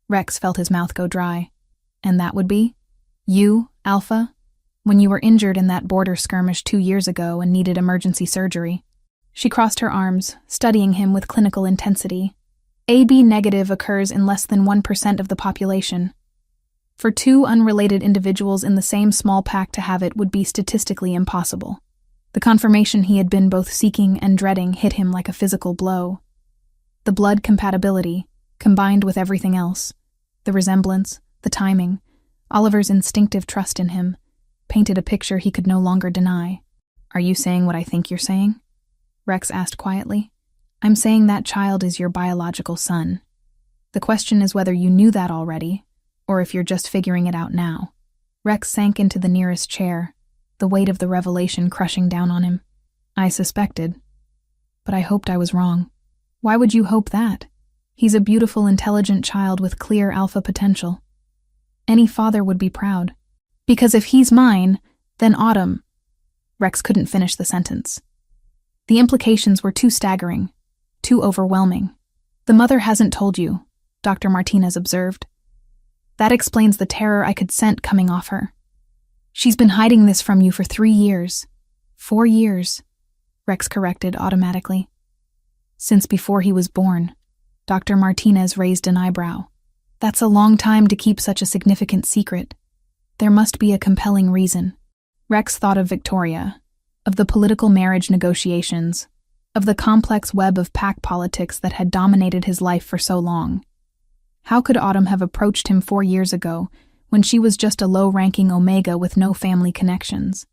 Rex felt his mouth go dry. "And that would be? You, Alpha, when you were injured in that border skirmish 2 years ago and needed emergency surgery." She crossed her arms, studying him with clinical intensity. "AB negative occurs in less than 1% of the population. For 2 unrelated individuals in the same small pack to have it would be statistically impossible." The confirmation he had been both seeking and dreading hit him like a physical blow. The blood compatibility, combined with everything else, the resemblance, the timing, Oliver's instinctive trust in him, painted a picture he could no longer deny. "Are you saying what I think you're saying?" Rex asked quietly. "I'm saying that child is your biological son. The question is whether you knew that already, or if you're just figuring it out now." Rex sank into the nearest chair, the weight of the revelation crushing down on him. "I suspected, but I hoped I was wrong." "Why would you hope that? He's a beautiful, intelligent child with clear alpha potential. Any father would be proud." "Because if he's mine, then Autumn..." Rex couldn't finish the sentence. The implications were too staggering, too overwhelming. "The mother hasn't told you," Dr. Martinez observed. "That explains the terror I could scent coming off her. She's been hiding this from you for 3 years. 4 years," Rex corrected automatically. "Since before he was born." Dr. Martinez raised an eyebrow. "That's a long time to keep such a significant secret. There must be a compelling reason." Rex thought of Victoria, of the political marriage negotiations, of the complex web of pack politics that had dominated his life for so long. How could Autumn have approached him 4 years ago, when she was just a low-ranking Omega with no family connections?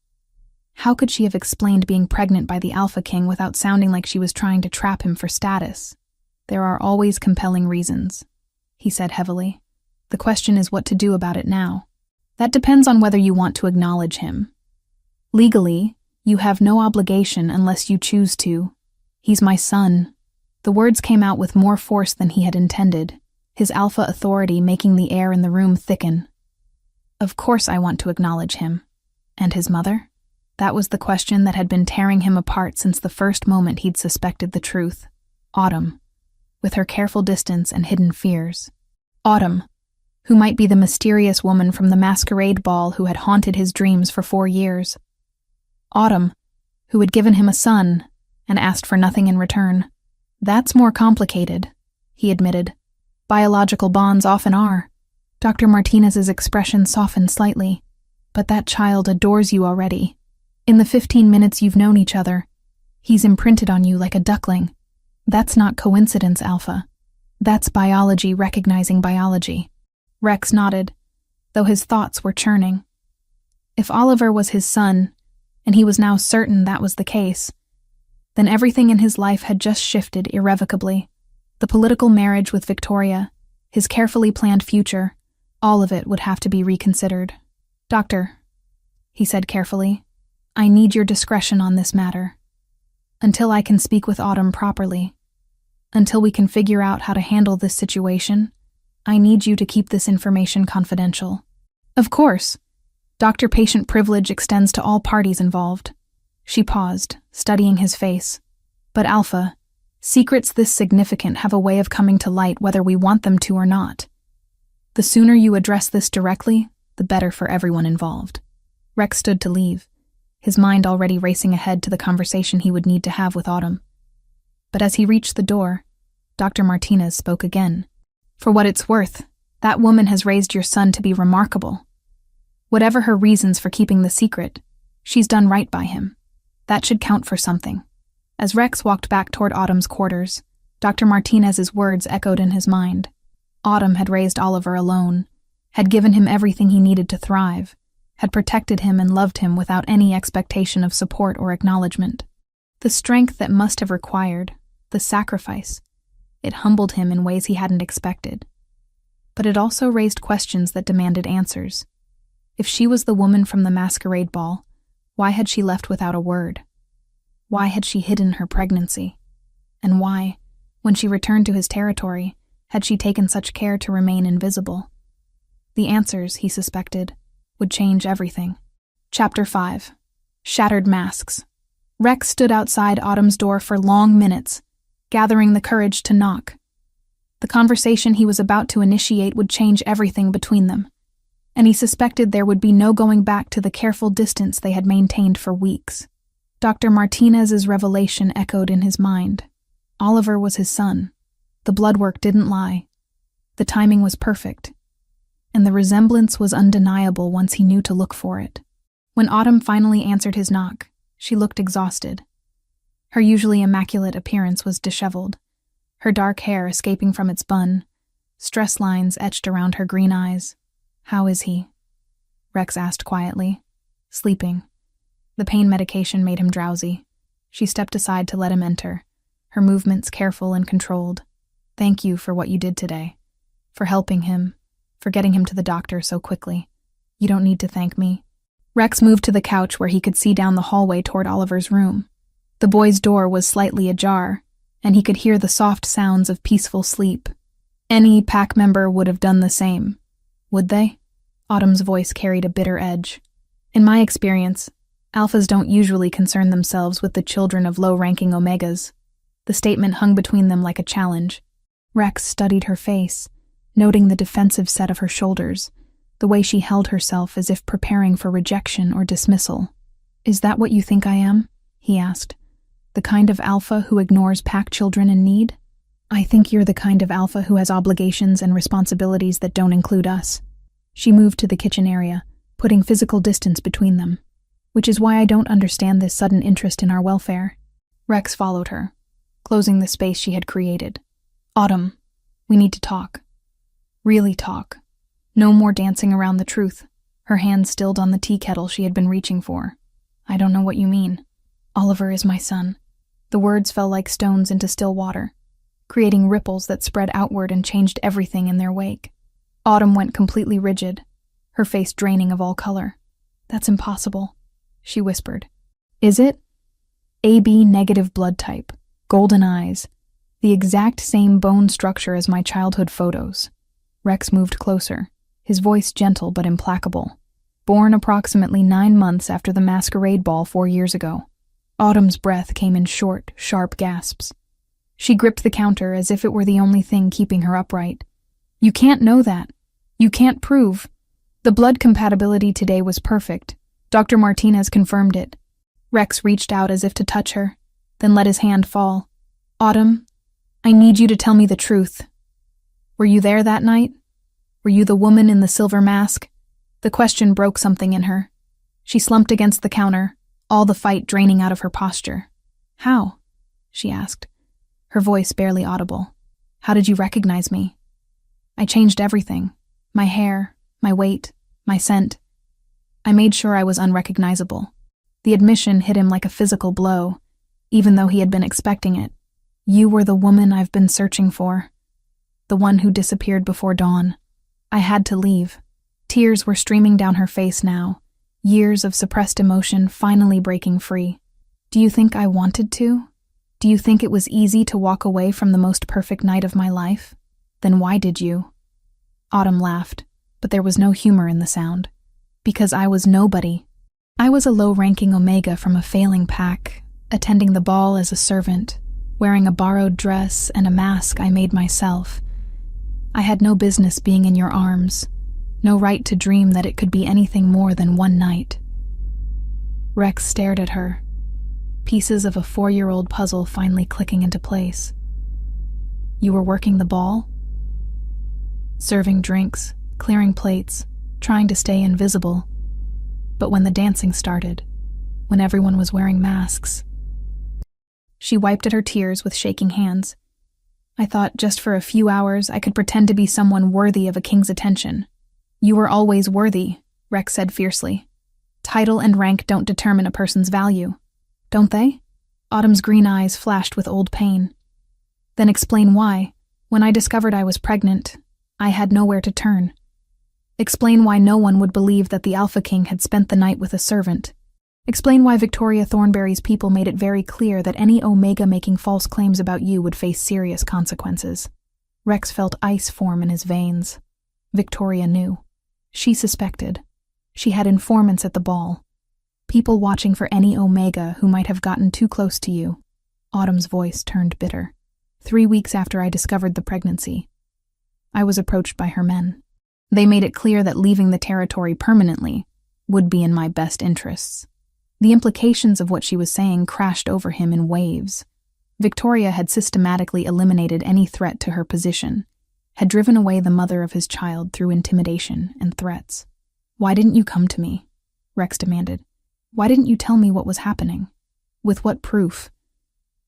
How could she have explained being pregnant by the Alpha King without sounding like she was trying to trap him for status? "There are always compelling reasons," he said heavily. "The question is what to do about it now. That depends on whether you want to acknowledge him. Legally, you have no obligation unless you choose to. He's my son." The words came out with more force than he had intended, his alpha authority making the air in the room thicken. "Of course I want to acknowledge him. And his mother?" That was the question that had been tearing him apart since the first moment he'd suspected the truth. Autumn, with her careful distance and hidden fears. Autumn, who might be the mysterious woman from the masquerade ball who had haunted his dreams for 4 years. Autumn, who had given him a son and asked for nothing in return. "That's more complicated," he admitted. Biological bonds often are. Dr. Martinez's expression softened slightly. But that child adores you already. In the 15 minutes you've known each other, he's imprinted on you like a duckling. That's not coincidence, Alpha. That's biology recognizing biology. Rex nodded, though his thoughts were churning. If Oliver was his son, and he was now certain that was the case, then everything in his life had just shifted irrevocably. The political marriage with Victoria, his carefully planned future, all of it would have to be reconsidered. Doctor, he said carefully, I need your discretion on this matter. Until I can speak with Autumn properly, until we can figure out how to handle this situation, I need you to keep this information confidential. Of course. Doctor-patient privilege extends to all parties involved. She paused, studying his face. But Alpha, secrets this significant have a way of coming to light whether we want them to or not. The sooner you address this directly, the better for everyone involved. Rex stood to leave, his mind already racing ahead to the conversation he would need to have with Autumn. But as he reached the door, Dr. Martinez spoke again. For what it's worth, that woman has raised your son to be remarkable. Whatever her reasons for keeping the secret, she's done right by him. That should count for something. As Rex walked back toward Autumn's quarters, Dr. Martinez's words echoed in his mind. Autumn had raised Oliver alone, had given him everything he needed to thrive, had protected him and loved him without any expectation of support or acknowledgement. The strength that must have required, the sacrifice, it humbled him in ways he hadn't expected. But it also raised questions that demanded answers. If she was the woman from the masquerade ball, why had she left without a word? Why had she hidden her pregnancy? And why, when she returned to his territory, had she taken such care to remain invisible? The answers, he suspected, would change everything. Chapter 5. Shattered Masks. Rex stood outside Autumn's door for long minutes, gathering the courage to knock. The conversation he was about to initiate would change everything between them, and he suspected there would be no going back to the careful distance they had maintained for weeks. Dr. Martinez's revelation echoed in his mind. Oliver was his son. The blood work didn't lie. The timing was perfect, and the resemblance was undeniable once he knew to look for it. When Autumn finally answered his knock, she looked exhausted. Her usually immaculate appearance was disheveled, her dark hair escaping from its bun, stress lines etched around her green eyes. "How is he?" Rex asked quietly. "Sleeping." The pain medication made him drowsy. She stepped aside to let him enter, her movements careful and controlled. "Thank you for what you did today, for helping him, for getting him to the doctor so quickly. You don't need to thank me." Rex moved to the couch where he could see down the hallway toward Oliver's room. The boy's door was slightly ajar, and he could hear the soft sounds of peaceful sleep. Any pack member would have done the same. Would they? Autumn's voice carried a bitter edge. "In my experience, alphas don't usually concern themselves with the children of low-ranking omegas." The statement hung between them like a challenge. Rex studied her face, noting the defensive set of her shoulders, the way she held herself as if preparing for rejection or dismissal. "Is that what you think I am?" he asked. "The kind of alpha who ignores pack children in need?" "I think you're the kind of alpha who has obligations and responsibilities that don't include us." She moved to the kitchen area, putting physical distance between them. "Which is why I don't understand this sudden interest in our welfare." Rex followed her, closing the space she had created. "Autumn, we need to talk. Really talk. No more dancing around the truth." Her hand stilled on the tea kettle she had been reaching for. "I don't know what you mean." "Oliver is my son." The words fell like stones into still water, creating ripples that spread outward and changed everything in their wake. Autumn went completely rigid, her face draining of all color. "That's impossible," she whispered. "Is it?" AB negative blood type, golden eyes, the exact same bone structure as my childhood photos. Rex moved closer, his voice gentle but implacable. "Born approximately 9 months after the masquerade ball 4 years ago." Autumn's breath came in short, sharp gasps. She gripped the counter as if it were the only thing keeping her upright. "You can't know that. You can't prove." The blood compatibility today was perfect. Dr. Martinez confirmed it. Rex reached out as if to touch her, then let his hand fall. "Autumn, I need you to tell me the truth." Were you there that night? Were you the woman in the silver mask? The question broke something in her. She slumped against the counter, all the fight draining out of her posture. How? She asked, her voice barely audible. How did you recognize me? I changed everything. My hair, my weight, my scent. I made sure I was unrecognizable. The admission hit him like a physical blow, even though he had been expecting it. You were the woman I've been searching for. The one who disappeared before dawn. I had to leave. Tears were streaming down her face now, years of suppressed emotion finally breaking free. Do you think I wanted to? Do you think it was easy to walk away from the most perfect night of my life? Then why did you? Autumn laughed, but there was no humor in the sound. Because I was nobody. I was a low-ranking Omega from a failing pack, attending the ball as a servant, wearing a borrowed dress and a mask I made myself. I had no business being in your arms, no right to dream that it could be anything more than one night. Rex stared at her, pieces of a 4-year-old puzzle finally clicking into place. You were working the ball? Serving drinks, clearing plates, trying to stay invisible. But when the dancing started, when everyone was wearing masks... She wiped at her tears with shaking hands. I thought just for a few hours I could pretend to be someone worthy of a king's attention. You were always worthy, Rex said fiercely. Title and rank don't determine a person's value, don't they? Autumn's green eyes flashed with old pain. Then explain why, when I discovered I was pregnant, I had nowhere to turn. Explain why no one would believe that the Alpha King had spent the night with a servant. Explain why Victoria Thornberry's people made it very clear that any Omega making false claims about you would face serious consequences. Rex felt ice form in his veins. Victoria knew. She suspected. She had informants at the ball. People watching for any Omega who might have gotten too close to you. Autumn's voice turned bitter. 3 weeks after I discovered the pregnancy, I was approached by her men. They made it clear that leaving the territory permanently would be in my best interests. The implications of what she was saying crashed over him in waves. Victoria had systematically eliminated any threat to her position, had driven away the mother of his child through intimidation and threats. Why didn't you come to me? Rex demanded. Why didn't you tell me what was happening? With what proof?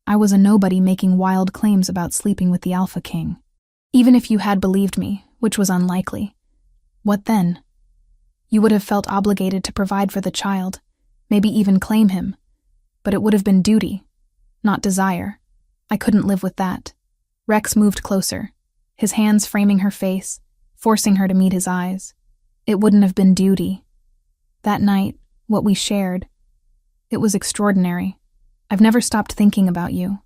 I was a nobody making wild claims about sleeping with the Alpha King. Even if you had believed me, which was unlikely, what then? You would have felt obligated to provide for the child, maybe even claim him, but it would have been duty, not desire. I couldn't live with that. Rex moved closer, his hands framing her face, forcing her to meet his eyes. It wouldn't have been duty. That night, what we shared, it was extraordinary. I've never stopped thinking about you,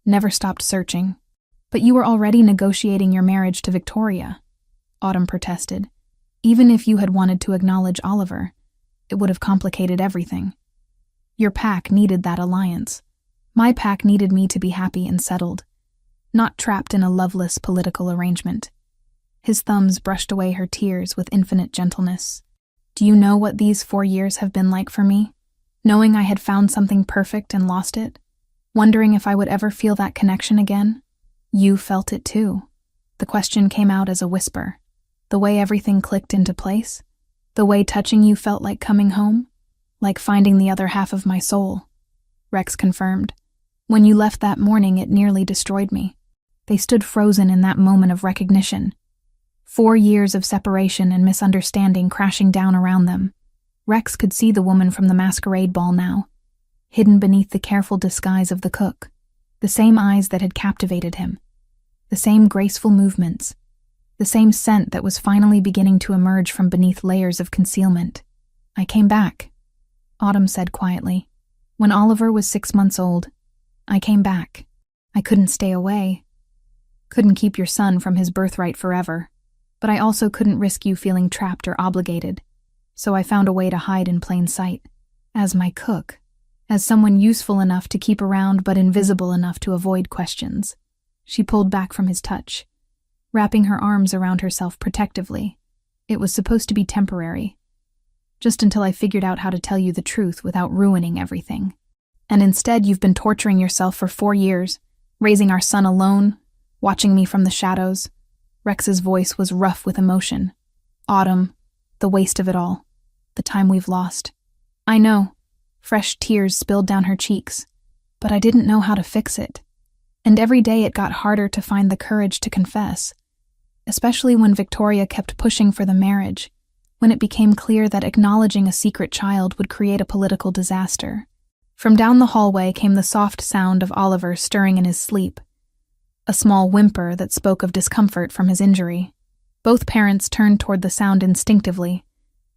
never stopped searching. But you were already negotiating your marriage to Victoria, Autumn protested. Even if you had wanted to acknowledge Oliver, it would have complicated everything. Your pack needed that alliance. My pack needed me to be happy and settled, not trapped in a loveless political arrangement. His thumbs brushed away her tears with infinite gentleness. Do you know what these 4 years have been like for me? Knowing I had found something perfect and lost it? Wondering if I would ever feel that connection again? You felt it too. The question came out as a whisper. The way everything clicked into place? The way touching you felt like coming home? Like finding the other half of my soul? Rex confirmed. When you left that morning, it nearly destroyed me. They stood frozen in that moment of recognition. 4 years of separation and misunderstanding crashing down around them. Rex could see the woman from the masquerade ball now, hidden beneath the careful disguise of the cook. The same eyes that had captivated him. The same graceful movements. The same scent that was finally beginning to emerge from beneath layers of concealment. I came back, Autumn said quietly. When Oliver was 6 months old, I came back. I couldn't stay away. Couldn't keep your son from his birthright forever. But I also couldn't risk you feeling trapped or obligated. So I found a way to hide in plain sight. As my cook. As someone useful enough to keep around but invisible enough to avoid questions. She pulled back from his touch, wrapping her arms around herself protectively. It was supposed to be temporary. Just until I figured out how to tell you the truth without ruining everything. And instead you've been torturing yourself for 4 years, raising our son alone, watching me from the shadows. Rex's voice was rough with emotion. Autumn, the waste of it all. The time we've lost. I know. Fresh tears spilled down her cheeks. But I didn't know how to fix it. And every day it got harder to find the courage to confess. Especially when Victoria kept pushing for the marriage, when it became clear that acknowledging a secret child would create a political disaster. From down the hallway came the soft sound of Oliver stirring in his sleep, a small whimper that spoke of discomfort from his injury. Both parents turned toward the sound instinctively,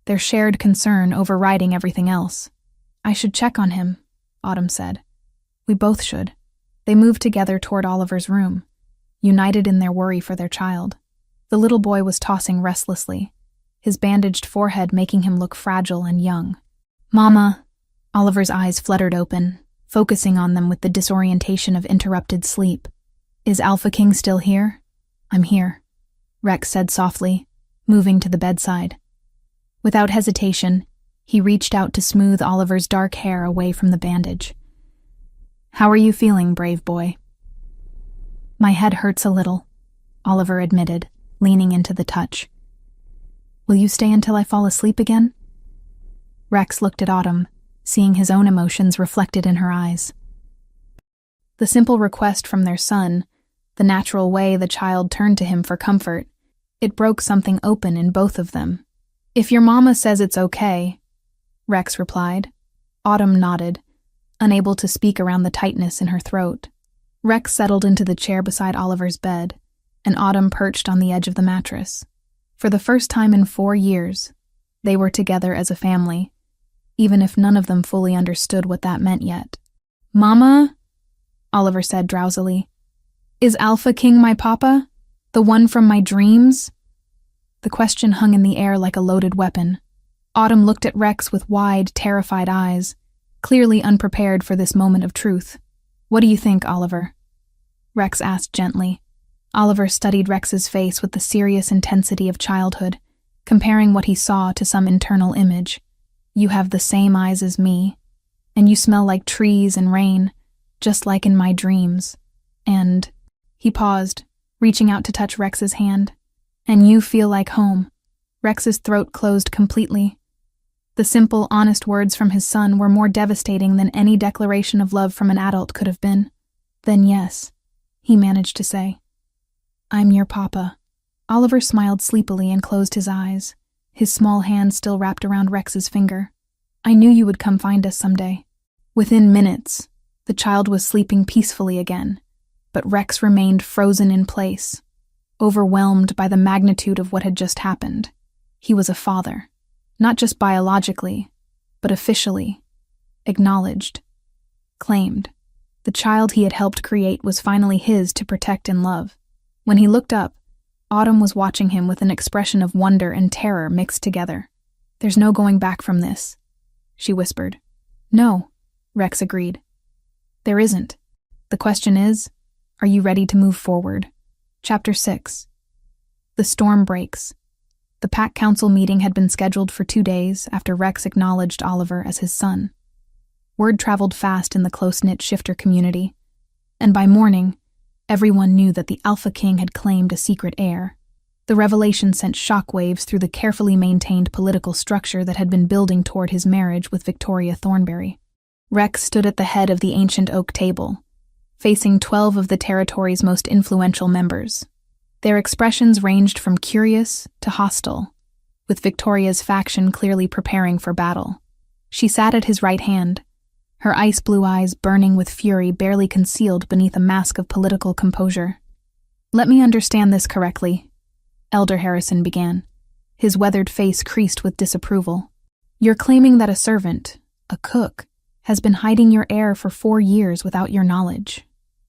their shared concern overriding everything else. I should check on him, Autumn said. We both should. They moved together toward Oliver's room, united in their worry for their child. The little boy was tossing restlessly, his bandaged forehead making him look fragile and young. Mama, Oliver's eyes fluttered open, focusing on them with the disorientation of interrupted sleep. Is Alpha King still here? I'm here, Rex said softly, moving to the bedside. Without hesitation, he reached out to smooth Oliver's dark hair away from the bandage. How are you feeling, brave boy? My head hurts a little, Oliver admitted, leaning into the touch. Will you stay until I fall asleep again? Rex looked at Autumn, seeing his own emotions reflected in her eyes. The simple request from their son, the natural way the child turned to him for comfort, it broke something open in both of them. If your mama says it's okay, Rex replied. Autumn nodded, unable to speak around the tightness in her throat. Rex settled into the chair beside Oliver's bed, and Autumn perched on the edge of the mattress. For the first time in 4 years, they were together as a family, even if none of them fully understood what that meant yet. Mama, Oliver said drowsily, is Alpha King my papa? The one from my dreams? The question hung in the air like a loaded weapon. Autumn looked at Rex with wide, terrified eyes, clearly unprepared for this moment of truth. What do you think, Oliver? Rex asked gently. Oliver studied Rex's face with the serious intensity of childhood, comparing what he saw to some internal image. You have the same eyes as me, and you smell like trees and rain, just like in my dreams. And he paused, reaching out to touch Rex's hand. And you feel like home. Rex's throat closed completely. The simple, honest words from his son were more devastating than any declaration of love from an adult could have been. Then yes, he managed to say. I'm your papa. Oliver smiled sleepily and closed his eyes, his small hand still wrapped around Rex's finger. I knew you would come find us someday. Within minutes, the child was sleeping peacefully again, but Rex remained frozen in place, overwhelmed by the magnitude of what had just happened. He was a father, not just biologically, but officially, acknowledged, claimed. The child he had helped create was finally his to protect and love. When he looked up, Autumn was watching him with an expression of wonder and terror mixed together. There's no going back from this, she whispered. No, Rex agreed. There isn't. The question is, are you ready to move forward? Chapter 6. The storm breaks. The Pack Council meeting had been scheduled for 2 days after Rex acknowledged Oliver as his son. Word traveled fast in the close-knit shifter community, and by morning, everyone knew that the Alpha King had claimed a secret heir. The revelation sent shockwaves through the carefully maintained political structure that had been building toward his marriage with Victoria Thornberry. Rex stood at the head of the ancient oak table, facing 12 of the territory's most influential members. Their expressions ranged from curious to hostile, with Victoria's faction clearly preparing for battle. She sat at his right hand, her ice-blue eyes burning with fury barely concealed beneath a mask of political composure. Let me understand this correctly, Elder Harrison began, his weathered face creased with disapproval. You're claiming that a servant, a cook, has been hiding your heir for 4 years without your knowledge.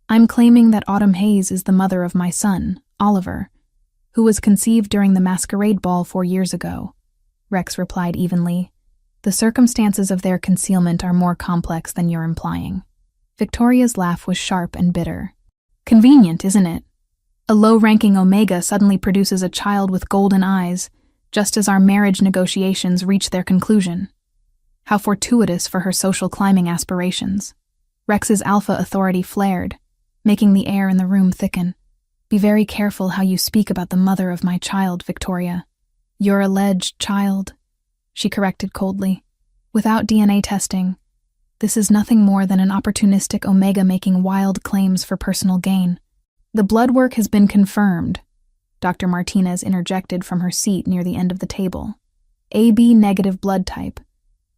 I'm claiming that Autumn Hayes is the mother of my son, Oliver, who was conceived during the masquerade ball 4 years ago, Rex replied evenly. The circumstances of their concealment are more complex than you're implying. Victoria's laugh was sharp and bitter. Convenient, isn't it? A low-ranking Omega suddenly produces a child with golden eyes, just as our marriage negotiations reach their conclusion. How fortuitous for her social climbing aspirations. Rex's alpha authority flared, making the air in the room thicken. Be very careful how you speak about the mother of my child, Victoria. Your alleged child, she corrected coldly. Without DNA testing, this is nothing more than an opportunistic Omega making wild claims for personal gain. The blood work has been confirmed, Dr. Martinez interjected from her seat near the end of the table. AB negative blood type,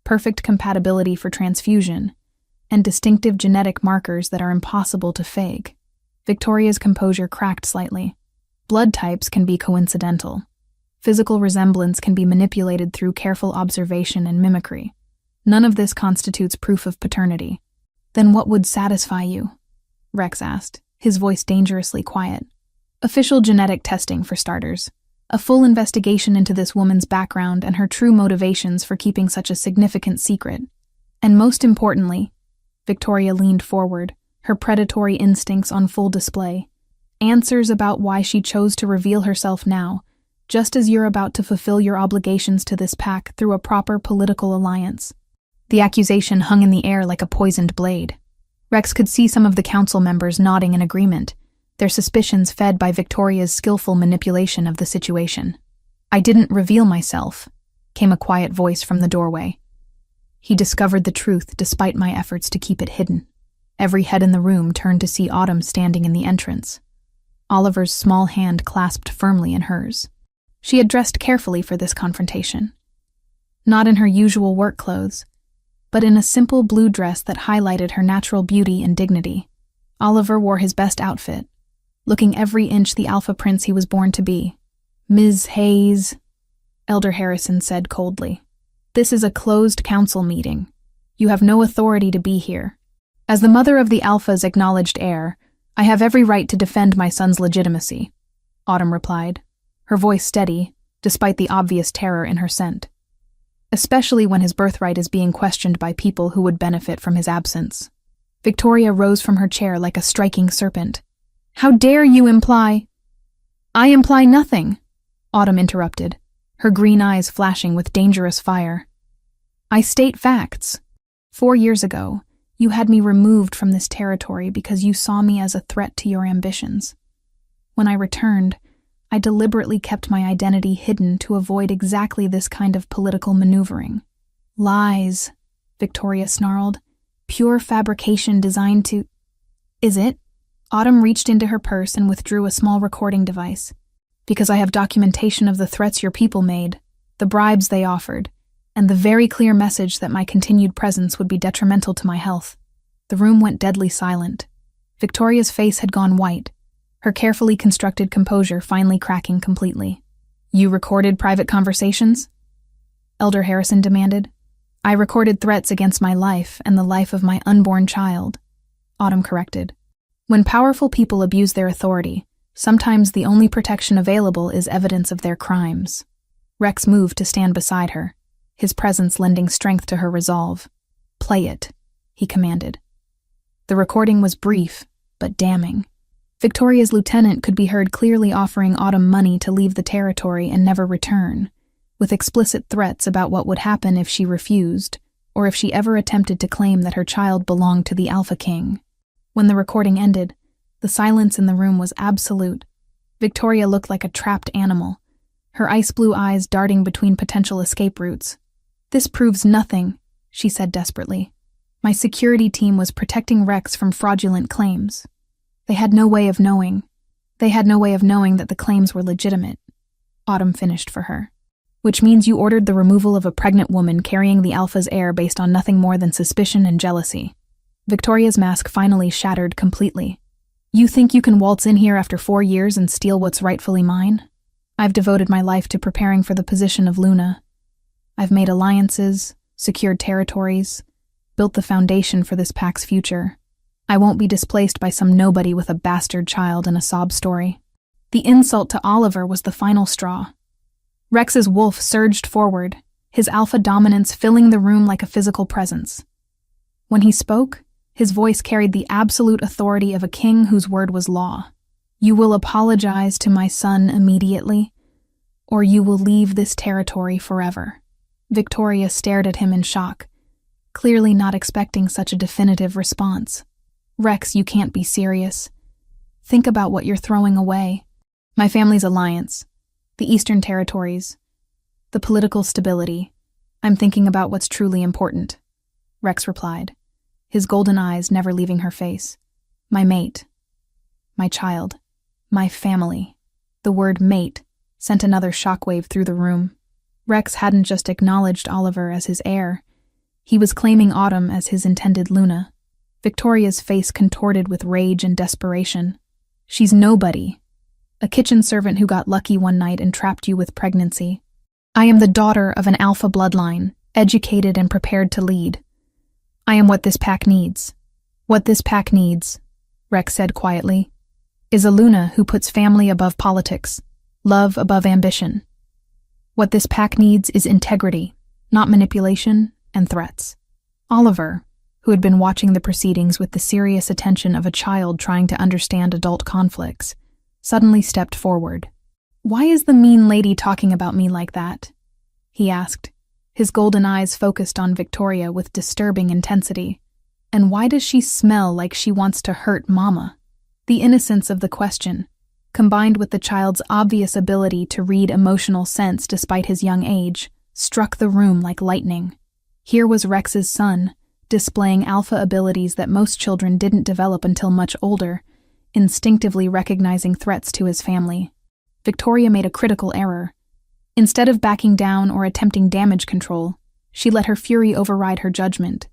perfect compatibility for transfusion, and distinctive genetic markers that are impossible to fake. Victoria's composure cracked slightly. Blood types can be coincidental. Physical resemblance can be manipulated through careful observation and mimicry. None of this constitutes proof of paternity. Then what would satisfy you? Rex asked, his voice dangerously quiet. Official genetic testing, for starters. A full investigation into this woman's background and her true motivations for keeping such a significant secret. And most importantly, Victoria leaned forward, her predatory instincts on full display. Answers about why she chose to reveal herself now, just as you're about to fulfill your obligations to this pack through a proper political alliance. The accusation hung in the air like a poisoned blade. Rex could see some of the council members nodding in agreement, their suspicions fed by Victoria's skillful manipulation of the situation. I didn't reveal myself, came a quiet voice from the doorway. He discovered the truth despite my efforts to keep it hidden. Every head in the room turned to see Autumn standing in the entrance. Oliver's small hand clasped firmly in hers. She had dressed carefully for this confrontation. Not in her usual work clothes, but in a simple blue dress that highlighted her natural beauty and dignity. Oliver wore his best outfit, looking every inch the alpha prince he was born to be. Ms. Hayes, Elder Harrison said coldly, this is a closed council meeting. You have no authority to be here. As the mother of the Alpha's acknowledged heir, I have every right to defend my son's legitimacy, Autumn replied, her voice steady, despite the obvious terror in her scent. Especially when his birthright is being questioned by people who would benefit from his absence. Victoria rose from her chair like a striking serpent. How dare you imply— I imply nothing, Autumn interrupted, her green eyes flashing with dangerous fire. I state facts. 4 years ago, you had me removed from this territory because you saw me as a threat to your ambitions. When I returned, I deliberately kept my identity hidden to avoid exactly this kind of political maneuvering. Lies, Victoria snarled. Pure fabrication designed to— Is it? Autumn reached into her purse and withdrew a small recording device. Because I have documentation of the threats your people made, the bribes they offered, and the very clear message that my continued presence would be detrimental to my health. The room went deadly silent. Victoria's face had gone white, her carefully constructed composure finally cracking completely. You recorded private conversations? Elder Harrison demanded. I recorded threats against my life and the life of my unborn child, Autumn corrected. When powerful people abuse their authority, sometimes the only protection available is evidence of their crimes. Rex moved to stand beside her, his presence lending strength to her resolve. Play it, he commanded. The recording was brief, but damning. Victoria's lieutenant could be heard clearly offering Autumn money to leave the territory and never return, with explicit threats about what would happen if she refused, or if she ever attempted to claim that her child belonged to the Alpha King. When the recording ended, the silence in the room was absolute. Victoria looked like a trapped animal, her ice blue eyes darting between potential escape routes. This proves nothing, she said desperately. My security team was protecting Rex from fraudulent claims. They had no way of knowing. That the claims were legitimate. Autumn finished for her. Which means you ordered the removal of a pregnant woman carrying the Alpha's heir based on nothing more than suspicion and jealousy. Victoria's mask finally shattered completely. You think you can waltz in here after 4 years and steal what's rightfully mine? I've devoted my life to preparing for the position of Luna. I've made alliances, secured territories, built the foundation for this pack's future. I won't be displaced by some nobody with a bastard child and a sob story. The insult to Oliver was the final straw. Rex's wolf surged forward, his alpha dominance filling the room like a physical presence. When he spoke, his voice carried the absolute authority of a king whose word was law. You will apologize to my son immediately, or you will leave this territory forever. Victoria stared at him in shock, clearly not expecting such a definitive response. Rex, you can't be serious. Think about what you're throwing away. My family's alliance, the Eastern Territories, the political stability. I'm thinking about what's truly important, Rex replied, his golden eyes never leaving her face. My mate, my child, my family. The word mate sent another shockwave through the room. Rex hadn't just acknowledged Oliver as his heir, he was claiming Autumn as his intended Luna. Victoria's face contorted with rage and desperation. She's nobody. A kitchen servant who got lucky one night and trapped you with pregnancy. I am the daughter of an alpha bloodline, educated and prepared to lead. I am what this pack needs. What this pack needs, Rex said quietly, is a Luna who puts family above politics, love above ambition. What this pack needs is integrity, not manipulation and threats. Oliver, who had been watching the proceedings with the serious attention of a child trying to understand adult conflicts, suddenly stepped forward. Why is the mean lady talking about me like that? He asked, his golden eyes focused on Victoria with disturbing intensity. And why does she smell like she wants to hurt Mama? The innocence of the question, combined with the child's obvious ability to read emotional sense despite his young age, struck the room like lightning. Here was Rex's son, displaying alpha abilities that most children didn't develop until much older, instinctively recognizing threats to his family. Victoria made a critical error. Instead of backing down or attempting damage control, she let her fury override her judgment.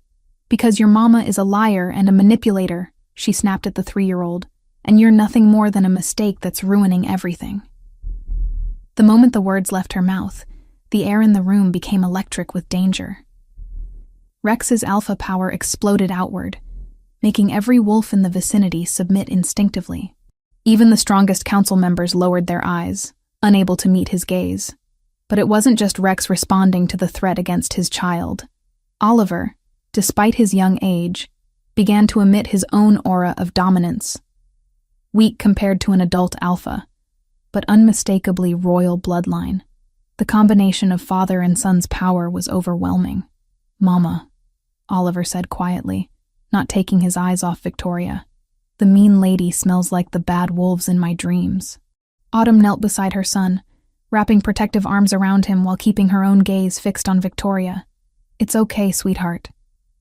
Because your mama is a liar and a manipulator, she snapped at the 3-year-old, and you're nothing more than a mistake that's ruining everything. The moment the words left her mouth, the air in the room became electric with danger. Rex's alpha power exploded outward, making every wolf in the vicinity submit instinctively. Even the strongest council members lowered their eyes, unable to meet his gaze. But it wasn't just Rex responding to the threat against his child. Oliver, despite his young age, began to emit his own aura of dominance. Weak compared to an adult alpha, but unmistakably royal bloodline. The combination of father and son's power was overwhelming. Mama, Oliver said quietly, not taking his eyes off Victoria. The mean lady smells like the bad wolves in my dreams. Autumn knelt beside her son, wrapping protective arms around him while keeping her own gaze fixed on Victoria. It's okay, sweetheart.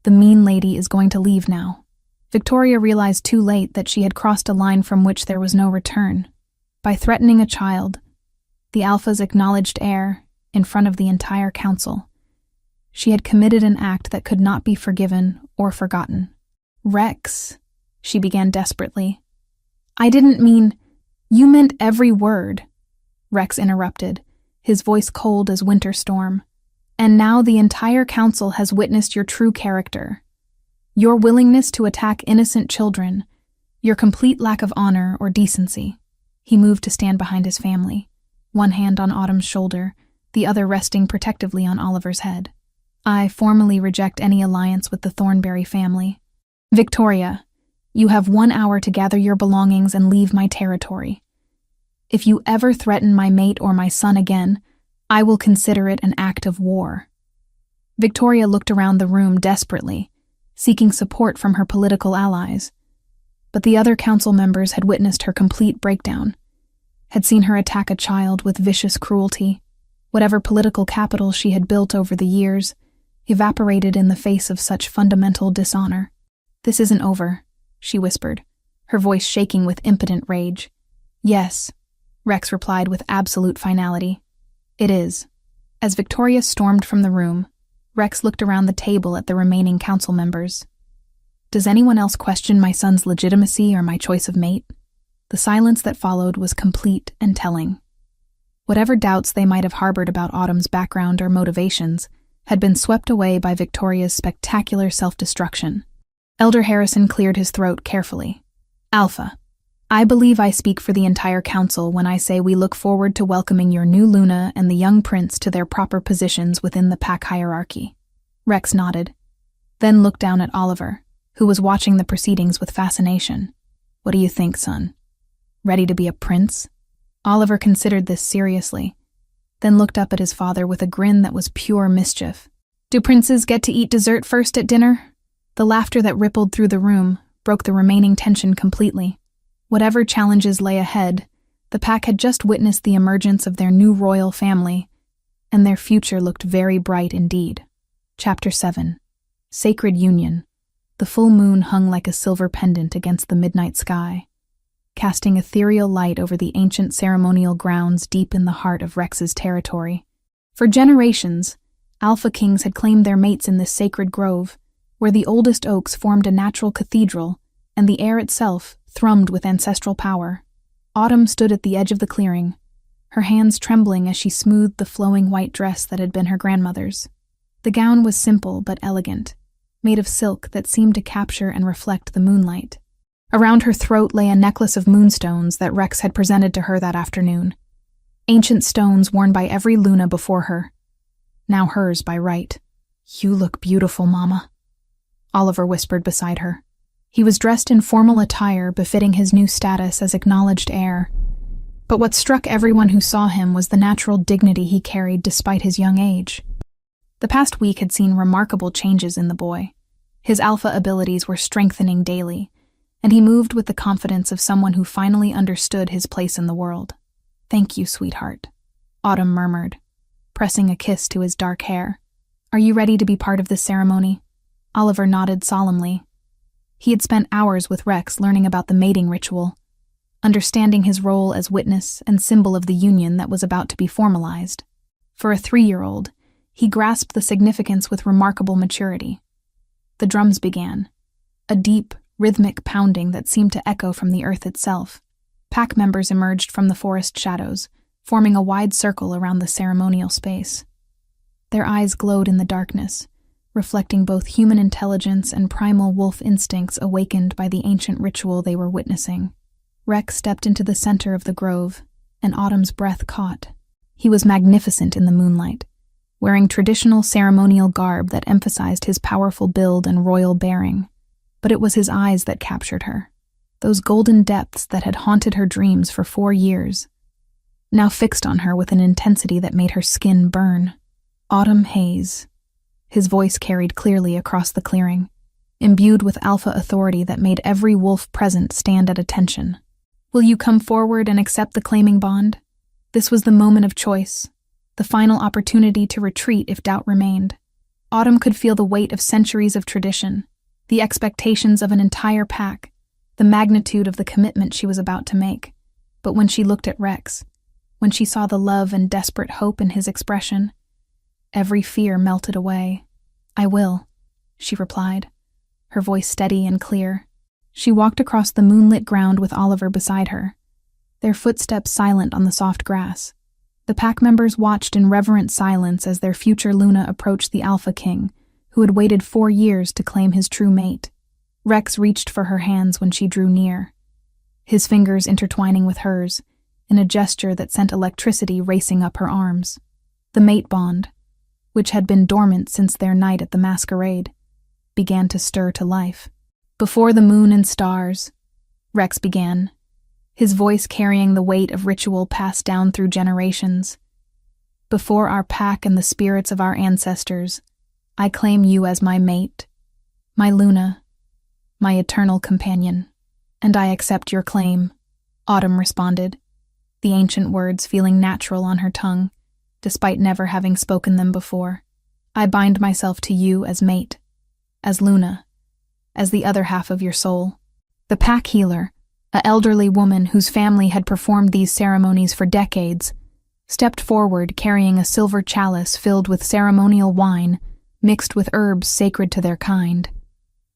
The mean lady is going to leave now. Victoria realized too late that she had crossed a line from which there was no return. By threatening a child, the alpha's acknowledged heir, in front of the entire council, she had committed an act that could not be forgiven or forgotten. Rex, she began desperately. I didn't mean, you meant every word, Rex interrupted, his voice cold as winter storm. And now the entire council has witnessed your true character. Your willingness to attack innocent children, your complete lack of honor or decency. He moved to stand behind his family, one hand on Autumn's shoulder, the other resting protectively on Oliver's head. I formally reject any alliance with the Thornberry family. Victoria, you have 1 hour to gather your belongings and leave my territory. If you ever threaten my mate or my son again, I will consider it an act of war. Victoria looked around the room desperately, seeking support from her political allies. But the other council members had witnessed her complete breakdown, had seen her attack a child with vicious cruelty. Whatever political capital she had built over the years evaporated in the face of such fundamental dishonor. This isn't over, she whispered, her voice shaking with impotent rage. Yes, Rex replied with absolute finality. It is. As Victoria stormed from the room, Rex looked around the table at the remaining council members. Does anyone else question my son's legitimacy or my choice of mate? The silence that followed was complete and telling. Whatever doubts they might have harbored about Autumn's background or motivations had been swept away by Victoria's spectacular self-destruction. Elder Harrison cleared his throat carefully. Alpha, I believe I speak for the entire council when I say we look forward to welcoming your new Luna and the young prince to their proper positions within the pack hierarchy. Rex nodded, then looked down at Oliver, who was watching the proceedings with fascination. What do you think, son? Ready to be a prince? Oliver considered this seriously, then looked up at his father with a grin that was pure mischief. Do princes get to eat dessert first at dinner? The laughter that rippled through the room broke the remaining tension completely. Whatever challenges lay ahead, the pack had just witnessed the emergence of their new royal family, and their future looked very bright indeed. Chapter 7. Sacred Union. The full moon hung like a silver pendant against the midnight sky, casting ethereal light over the ancient ceremonial grounds deep in the heart of Rex's territory. For generations, Alpha Kings had claimed their mates in this sacred grove, where the oldest oaks formed a natural cathedral, and the air itself thrummed with ancestral power. Autumn stood at the edge of the clearing, her hands trembling as she smoothed the flowing white dress that had been her grandmother's. The gown was simple but elegant, made of silk that seemed to capture and reflect the moonlight. Around her throat lay a necklace of moonstones that Rex had presented to her that afternoon. Ancient stones worn by every Luna before her, now hers by right. "You look beautiful, Mama," Oliver whispered beside her. He was dressed in formal attire befitting his new status as acknowledged heir. But what struck everyone who saw him was the natural dignity he carried despite his young age. The past week had seen remarkable changes in the boy. His alpha abilities were strengthening daily, and he moved with the confidence of someone who finally understood his place in the world. "Thank you, sweetheart," Autumn murmured, pressing a kiss to his dark hair. "Are you ready to be part of this ceremony?" Oliver nodded solemnly. He had spent hours with Rex learning about the mating ritual, understanding his role as witness and symbol of the union that was about to be formalized. For a 3-year-old, he grasped the significance with remarkable maturity. The drums began, a deep, rhythmic pounding that seemed to echo from the earth itself. Pack members emerged from the forest shadows, forming a wide circle around the ceremonial space. Their eyes glowed in the darkness, reflecting both human intelligence and primal wolf instincts awakened by the ancient ritual they were witnessing. Rex stepped into the center of the grove, and Autumn's breath caught. He was magnificent in the moonlight, wearing traditional ceremonial garb that emphasized his powerful build and royal bearing. But it was his eyes that captured her, those golden depths that had haunted her dreams for 4 years, now fixed on her with an intensity that made her skin burn. "Autumn Hayes." His voice carried clearly across the clearing, imbued with alpha authority that made every wolf present stand at attention. "Will you come forward and accept the claiming bond?" This was the moment of choice, the final opportunity to retreat if doubt remained. Autumn could feel the weight of centuries of tradition, the expectations of an entire pack, the magnitude of the commitment she was about to make. But when she looked at Rex, when she saw the love and desperate hope in his expression, every fear melted away. "I will," she replied, her voice steady and clear. She walked across the moonlit ground with Oliver beside her, their footsteps silent on the soft grass. The pack members watched in reverent silence as their future Luna approached the Alpha King, who had waited 4 years to claim his true mate. Rex reached for her hands when she drew near, his fingers intertwining with hers, in a gesture that sent electricity racing up her arms. The mate bond, which had been dormant since their night at the masquerade, began to stir to life. "Before the moon and stars," Rex began, his voice carrying the weight of ritual passed down through generations. "Before our pack and the spirits of our ancestors, I claim you as my mate, my Luna, my eternal companion, and I accept your claim," Autumn responded, the ancient words feeling natural on her tongue, despite never having spoken them before. "I bind myself to you as mate, as Luna, as the other half of your soul." The pack healer, an elderly woman whose family had performed these ceremonies for decades, stepped forward carrying a silver chalice filled with ceremonial wine mixed with herbs sacred to their kind.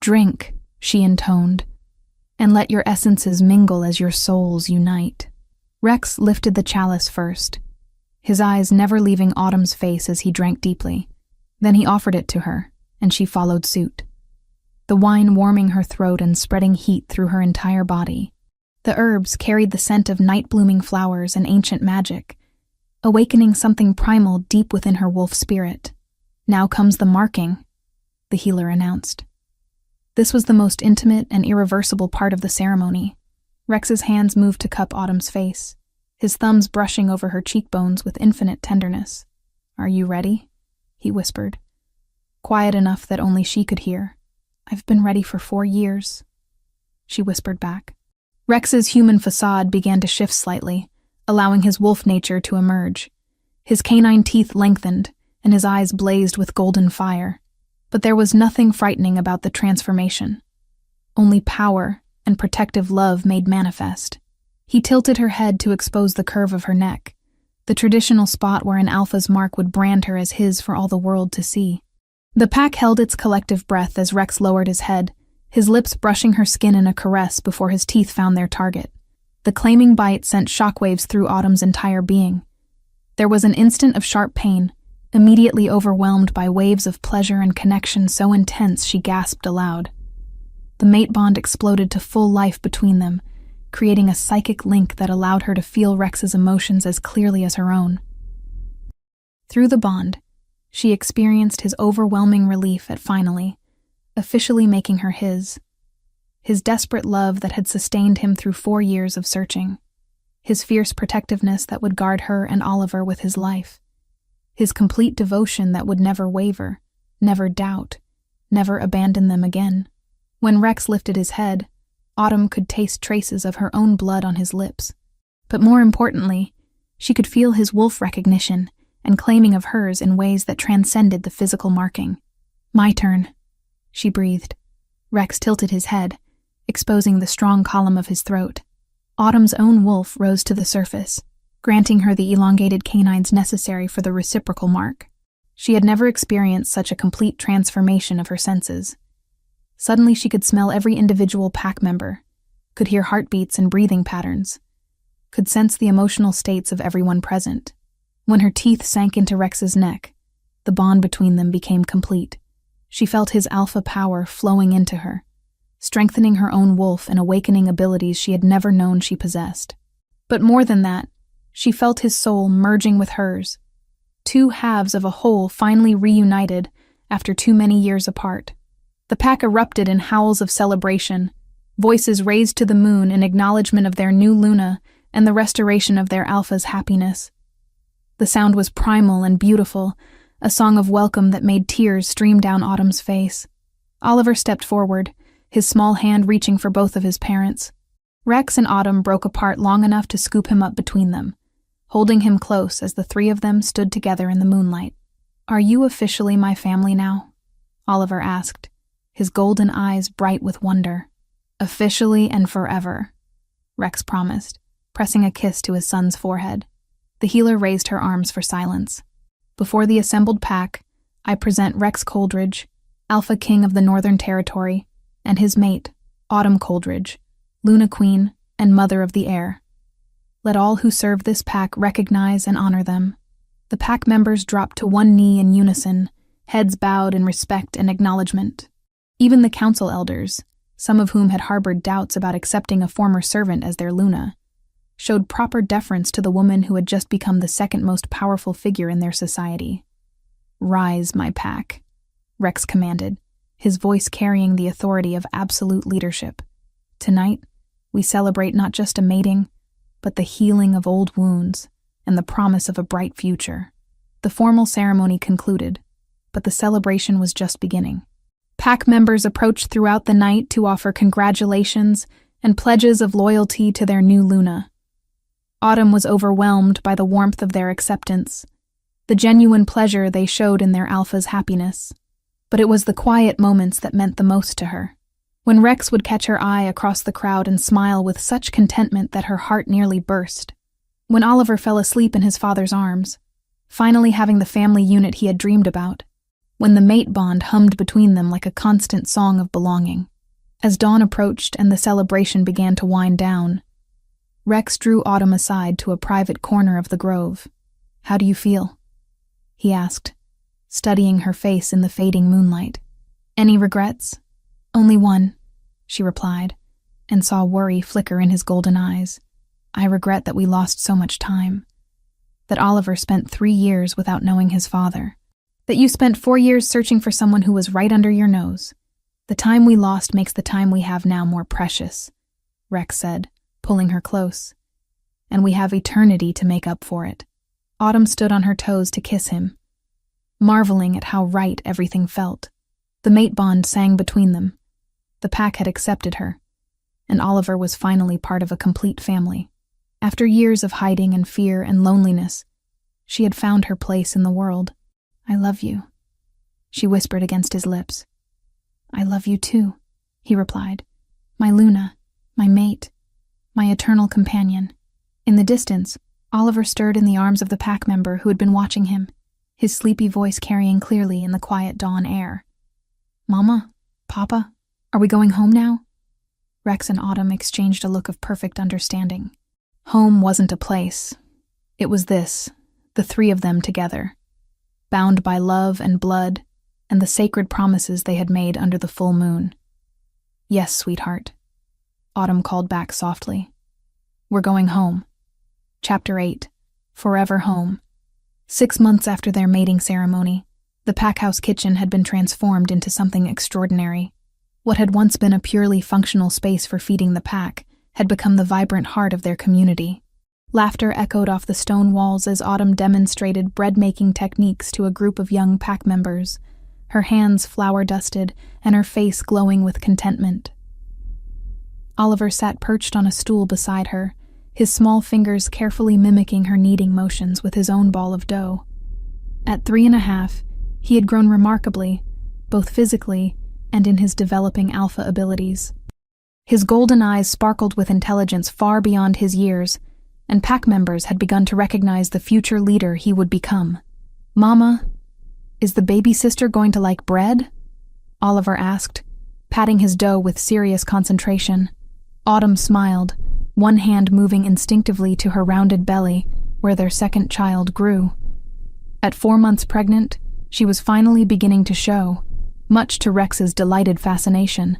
"Drink," she intoned, "and let your essences mingle as your souls unite." Rex lifted the chalice first, his eyes never leaving Autumn's face as he drank deeply. Then he offered it to her, and she followed suit, the wine warming her throat and spreading heat through her entire body. The herbs carried the scent of night-blooming flowers and ancient magic, awakening something primal deep within her wolf spirit. "Now comes the marking," the healer announced. This was the most intimate and irreversible part of the ceremony. Rex's hands moved to cup Autumn's face, his thumbs brushing over her cheekbones with infinite tenderness. "Are you ready?" he whispered, quiet enough that only she could hear. "I've been ready for 4 years," she whispered back. Rex's human facade began to shift slightly, allowing his wolf nature to emerge. His canine teeth lengthened, and his eyes blazed with golden fire. But there was nothing frightening about the transformation. Only power and protective love made manifest. He tilted her head to expose the curve of her neck, the traditional spot where an alpha's mark would brand her as his for all the world to see. The pack held its collective breath as Rex lowered his head, his lips brushing her skin in a caress before his teeth found their target. The claiming bite sent shockwaves through Autumn's entire being. There was an instant of sharp pain, immediately overwhelmed by waves of pleasure and connection so intense she gasped aloud. The mate bond exploded to full life between them, creating a psychic link that allowed her to feel Rex's emotions as clearly as her own. Through the bond, she experienced his overwhelming relief at finally, officially making her his desperate love that had sustained him through 4 years of searching, his fierce protectiveness that would guard her and Oliver with his life, his complete devotion that would never waver, never doubt, never abandon them again. When Rex lifted his head, Autumn could taste traces of her own blood on his lips. But more importantly, she could feel his wolf recognition and claiming of hers in ways that transcended the physical marking. "My turn," she breathed. Rex tilted his head, exposing the strong column of his throat. Autumn's own wolf rose to the surface, granting her the elongated canines necessary for the reciprocal mark. She had never experienced such a complete transformation of her senses. Suddenly she could smell every individual pack member, could hear heartbeats and breathing patterns, could sense the emotional states of everyone present. When her teeth sank into Rex's neck, the bond between them became complete. She felt his alpha power flowing into her, strengthening her own wolf and awakening abilities she had never known she possessed. But more than that, she felt his soul merging with hers. 2 halves of a whole finally reunited after too many years apart. The pack erupted in howls of celebration, voices raised to the moon in acknowledgement of their new Luna and the restoration of their alpha's happiness. The sound was primal and beautiful, a song of welcome that made tears stream down Autumn's face. Oliver stepped forward, his small hand reaching for both of his parents. Rex and Autumn broke apart long enough to scoop him up between them, holding him close as the 3 of them stood together in the moonlight. "Are you officially my family now?" Oliver asked, his golden eyes bright with wonder. "Officially and forever," Rex promised, pressing a kiss to his son's forehead. The healer raised her arms for silence. "Before the assembled pack, I present Rex Coldridge, Alpha King of the Northern Territory, and his mate, Autumn Coldridge, Luna Queen and Mother of the Air. Let all who serve this pack recognize and honor them." The pack members dropped to one knee in unison, heads bowed in respect and acknowledgement. Even the council elders, some of whom had harbored doubts about accepting a former servant as their Luna, showed proper deference to the woman who had just become the second most powerful figure in their society. "Rise, my pack," Rex commanded, his voice carrying the authority of absolute leadership. "Tonight, we celebrate not just a mating, but the healing of old wounds and the promise of a bright future." The formal ceremony concluded, but the celebration was just beginning. Pack members approached throughout the night to offer congratulations and pledges of loyalty to their new Luna. Autumn was overwhelmed by the warmth of their acceptance, the genuine pleasure they showed in their alpha's happiness. But it was the quiet moments that meant the most to her. When Rex would catch her eye across the crowd and smile with such contentment that her heart nearly burst. When Oliver fell asleep in his father's arms, finally having the family unit he had dreamed about. When the mate bond hummed between them like a constant song of belonging. As dawn approached and the celebration began to wind down, Rex drew Autumn aside to a private corner of the grove. "How do you feel?" he asked, studying her face in the fading moonlight. "Any regrets?" "Only one," she replied, and saw worry flicker in his golden eyes. "I regret that we lost so much time. That Oliver spent 3 years without knowing his father. That you spent 4 years searching for someone who was right under your nose. The time we lost makes the time we have now more precious," Rex said, pulling her close. "And we have eternity to make up for it." Autumn stood on her toes to kiss him, marveling at how right everything felt. The mate bond sang between them. The pack had accepted her. and Oliver was finally part of a complete family. After years of hiding and fear and loneliness, she had found her place in the world. "I love you," she whispered against his lips. "I love you too," he replied. "My Luna, my mate, my eternal companion." In the distance, Oliver stirred in the arms of the pack member who had been watching him, his sleepy voice carrying clearly in the quiet dawn air. "Mama? Papa? Are we going home now?" Rex and Autumn exchanged a look of perfect understanding. Home wasn't a place. It was this, the three of them together, bound by love and blood and the sacred promises they had made under the full moon. "Yes, sweetheart," Autumn called back softly. "We're going home." Chapter 8. Forever Home. 6 months after their mating ceremony, the packhouse kitchen had been transformed into something extraordinary. What had once been a purely functional space for feeding the pack had become the vibrant heart of their community. Laughter echoed off the stone walls as Autumn demonstrated bread-making techniques to a group of young pack members, her hands flour-dusted and her face glowing with contentment. Oliver sat perched on a stool beside her, his small fingers carefully mimicking her kneading motions with his own ball of dough. At 3.5, he had grown remarkably, both physically and in his developing alpha abilities. His golden eyes sparkled with intelligence far beyond his years, and pack members had begun to recognize the future leader he would become. "Mama, is the baby sister going to like bread?" Oliver asked, patting his dough with serious concentration. Autumn smiled, one hand moving instinctively to her rounded belly, where their second child grew. At 4 months pregnant, she was finally beginning to show, much to Rex's delighted fascination.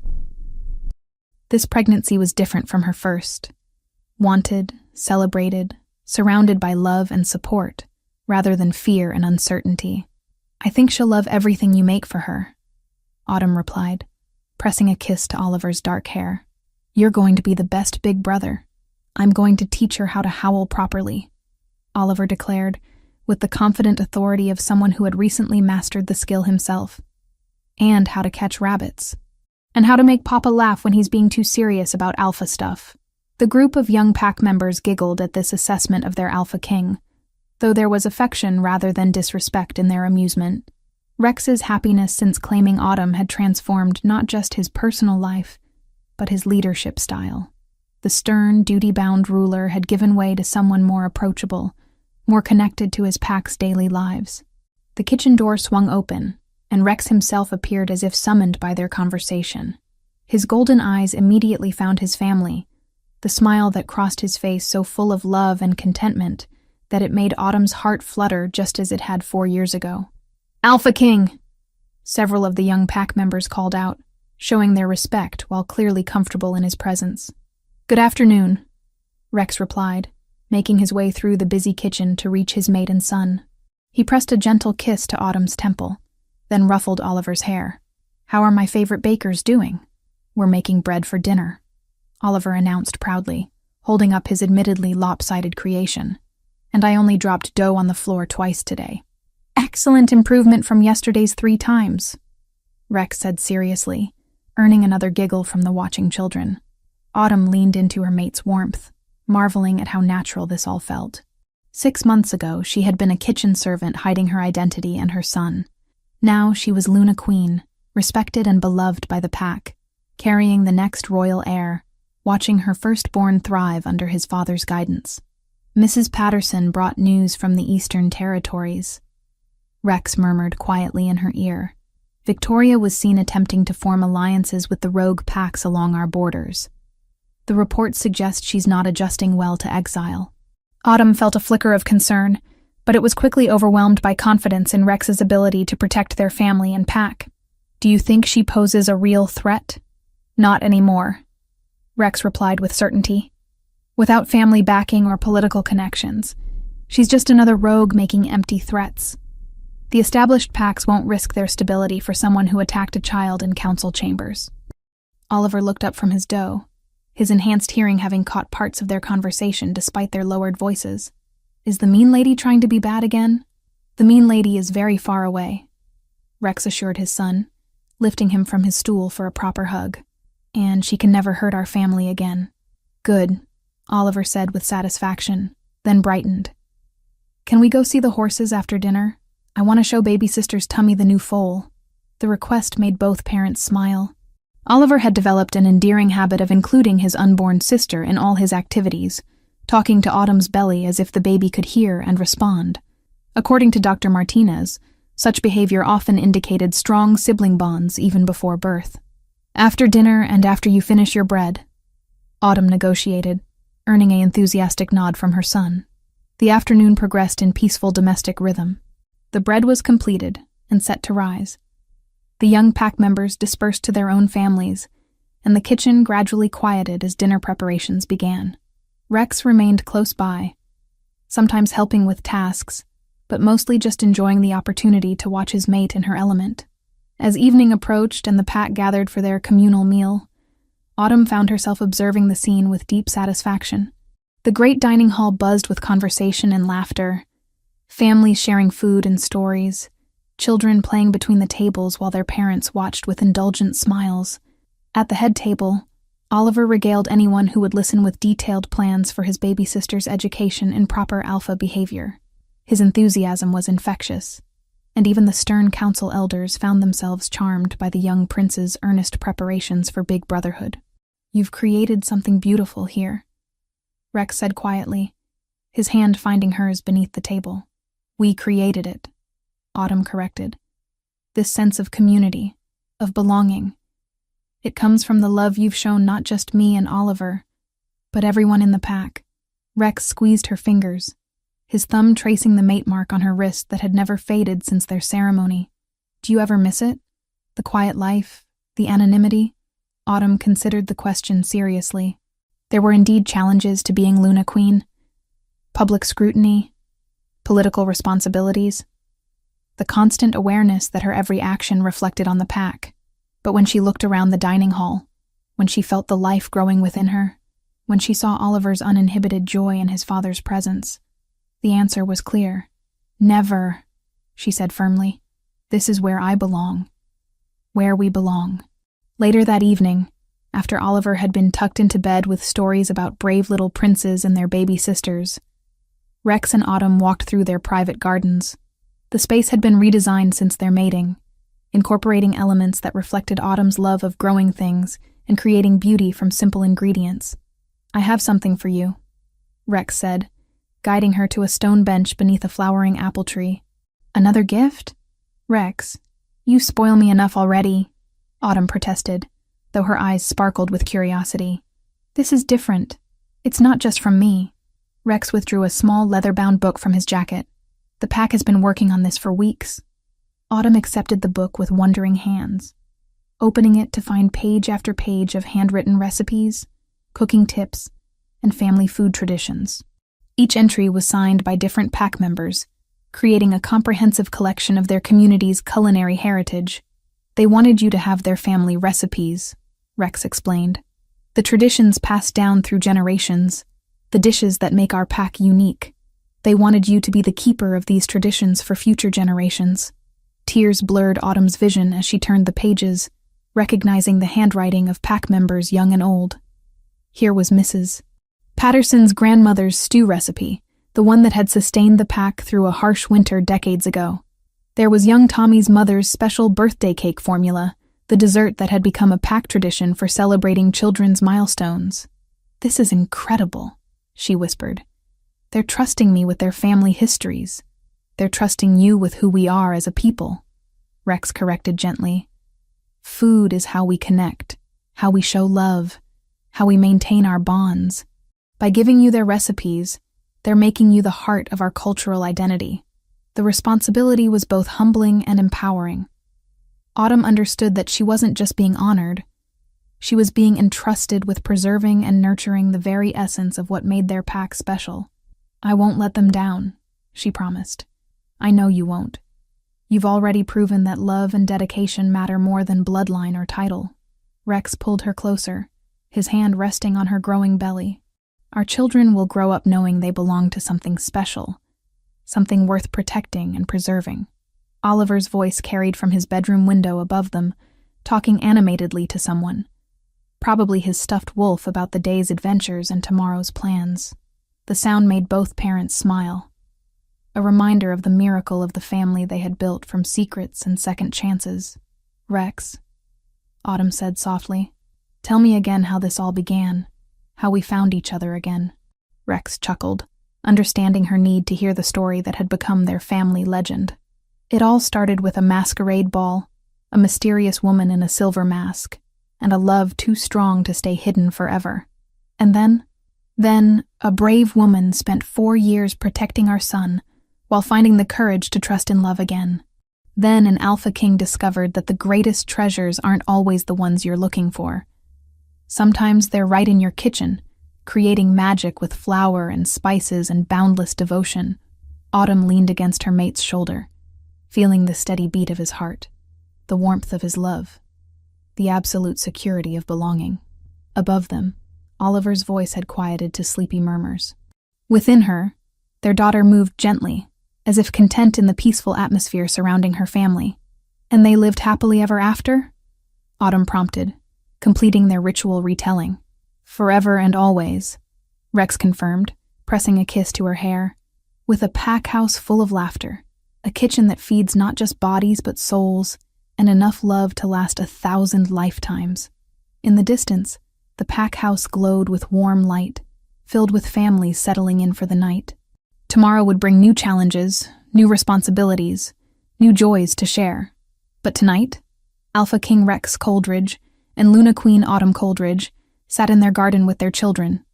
This pregnancy was different from her first. Wanted, celebrated, surrounded by love and support, rather than fear and uncertainty. "I think she'll love everything you make for her," Autumn replied, pressing a kiss to Oliver's dark hair. "You're going to be the best big brother. I'm going to teach her how to howl properly," Oliver declared, with the confident authority of someone who had recently mastered the skill himself. "And how to catch rabbits. And how to make Papa laugh when he's being too serious about alpha stuff." The group of young pack members giggled at this assessment of their alpha king, though there was affection rather than disrespect in their amusement. Rex's happiness since claiming Autumn had transformed not just his personal life, but his leadership style. The stern, duty-bound ruler had given way to someone more approachable, more connected to his pack's daily lives. The kitchen door swung open, and Rex himself appeared as if summoned by their conversation. His golden eyes immediately found his family, the smile that crossed his face so full of love and contentment that it made Autumn's heart flutter just as it had 4 years ago. "Alpha King!" Several of the young pack members called out, showing their respect while clearly comfortable in his presence. "Good afternoon," Rex replied, making his way through the busy kitchen to reach his mate and son. He pressed a gentle kiss to Autumn's temple, then ruffled Oliver's hair. "How are my favorite bakers doing?" "We're making bread for dinner," Oliver announced proudly, holding up his admittedly lopsided creation. "And I only dropped dough on the floor twice today." "Excellent improvement from yesterday's 3 times," Rex said seriously, earning another giggle from the watching children. Autumn leaned into her mate's warmth, marveling at how natural this all felt. 6 months ago, she had been a kitchen servant hiding her identity and her son. Now she was Luna Queen, respected and beloved by the pack, carrying the next royal heir, watching her firstborn thrive under his father's guidance. Mrs. Patterson brought news from the Eastern Territories. Rex murmured quietly in her ear. "Victoria was seen attempting to form alliances with the rogue packs along our borders. The reports suggest she's not adjusting well to exile." Autumn felt a flicker of concern, but it was quickly overwhelmed by confidence in Rex's ability to protect their family and pack. "Do you think she poses a real threat?" "Not anymore," Rex replied with certainty. "Without family backing or political connections, she's just another rogue making empty threats. The established packs won't risk their stability for someone who attacked a child in council chambers." Oliver looked up from his dough, his enhanced hearing having caught parts of their conversation despite their lowered voices. "Is the mean lady trying to be bad again?" "The mean lady is very far away," Rex assured his son, lifting him from his stool for a proper hug. and she can never hurt our family again." "Good," Oliver said with satisfaction, then brightened. "Can we go see the horses after dinner? I want to show baby sister's tummy the new foal." The request made both parents smile. Oliver had developed an endearing habit of including his unborn sister in all his activities, talking to Autumn's belly as if the baby could hear and respond. According to Dr. Martinez, such behavior often indicated strong sibling bonds even before birth. "After dinner and after you finish your bread," Autumn negotiated, earning an enthusiastic nod from her son. The afternoon progressed in peaceful domestic rhythm. The bread was completed and set to rise. The young pack members dispersed to their own families, and the kitchen gradually quieted as dinner preparations began. Rex remained close by, sometimes helping with tasks, but mostly just enjoying the opportunity to watch his mate in her element. As evening approached and the pack gathered for their communal meal, Autumn found herself observing the scene with deep satisfaction. The great dining hall buzzed with conversation and laughter, families sharing food and stories, children playing between the tables while their parents watched with indulgent smiles. At the head table, Oliver regaled anyone who would listen with detailed plans for his baby sister's education in proper alpha behavior. His enthusiasm was infectious, and even the stern council elders found themselves charmed by the young prince's earnest preparations for big brotherhood. "You've created something beautiful here," Rex said quietly, his hand finding hers beneath the table. "We created it," Autumn corrected. "This sense of community, of belonging. It comes from the love you've shown not just me and Oliver, but everyone in the pack." Rex squeezed her fingers, his thumb tracing the mate mark on her wrist that had never faded since their ceremony. "Do you ever miss it? The quiet life, the anonymity?" Autumn considered the question seriously. There were indeed challenges to being Luna Queen. Public scrutiny, political responsibilities, the constant awareness that her every action reflected on the pack. But when she looked around the dining hall, when she felt the life growing within her, when she saw Oliver's uninhibited joy in his father's presence, the answer was clear. "Never," she said firmly. "This is where I belong. Where we belong." Later that evening, after Oliver had been tucked into bed with stories about brave little princes and their baby sisters, Rex and Autumn walked through their private gardens. The space had been redesigned since their mating, incorporating elements that reflected Autumn's love of growing things and creating beauty from simple ingredients. "I have something for you," Rex said, guiding her to a stone bench beneath a flowering apple tree. "Another gift?" "Rex, you spoil me enough already," Autumn protested, though her eyes sparkled with curiosity. "This is different. It's not just from me." Rex withdrew a small leather-bound book from his jacket. "The pack has been working on this for weeks." Autumn accepted the book with wondering hands, opening it to find page after page of handwritten recipes, cooking tips, and family food traditions. Each entry was signed by different pack members, creating a comprehensive collection of their community's culinary heritage. "They wanted you to have their family recipes," Rex explained. "The traditions passed down through generations, the dishes that make our pack unique. They wanted you to be the keeper of these traditions for future generations." Tears blurred Autumn's vision as she turned the pages, recognizing the handwriting of pack members young and old. Here was Mrs. Patterson's grandmother's stew recipe, the one that had sustained the pack through a harsh winter decades ago. There was young Tommy's mother's special birthday cake formula, the dessert that had become a pack tradition for celebrating children's milestones. "This is incredible," she whispered. "They're trusting me with their family histories. They're trusting you with who we are as a people," Rex corrected gently. "Food is how we connect, how we show love, how we maintain our bonds. By giving you their recipes, they're making you the heart of our cultural identity." The responsibility was both humbling and empowering. Autumn understood that she wasn't just being honored. She was being entrusted with preserving and nurturing the very essence of what made their pack special. "I won't let them down," she promised. "I know you won't. You've already proven that love and dedication matter more than bloodline or title." Rex pulled her closer, his hand resting on her growing belly. "Our children will grow up knowing they belong to something special, something worth protecting and preserving." Oliver's voice carried from his bedroom window above them, talking animatedly to someone. probably his stuffed wolf about the day's adventures and tomorrow's plans. The sound made both parents smile, a reminder of the miracle of the family they had built from secrets and second chances. "Rex," Autumn said softly, "tell me again how this all began, how we found each other again." Rex chuckled, understanding her need to hear the story that had become their family legend. It all started with a masquerade ball, a mysterious woman in a silver mask, and a love too strong to stay hidden forever. And then a brave woman spent 4 years protecting our son while finding the courage to trust in love again. Then an alpha king discovered that the greatest treasures aren't always the ones you're looking for. Sometimes they're right in your kitchen, creating magic with flour and spices and boundless devotion. Autumn leaned against her mate's shoulder, feeling the steady beat of his heart, the warmth of his love, the absolute security of belonging. Above them, Oliver's voice had quieted to sleepy murmurs. Within her, their daughter moved gently, as if content in the peaceful atmosphere surrounding her family. "And they lived happily ever after?" Autumn prompted, completing their ritual retelling. "Forever and always," Rex confirmed, pressing a kiss to her hair. "With a pack house full of laughter, a kitchen that feeds not just bodies but souls, and enough love to last 1,000 lifetimes." In the distance, the pack house glowed with warm light, filled with families settling in for the night. Tomorrow would bring new challenges, new responsibilities, new joys to share. But tonight, Alpha King Rex Coldridge and Luna Queen Autumn Coldridge sat in their garden with their children,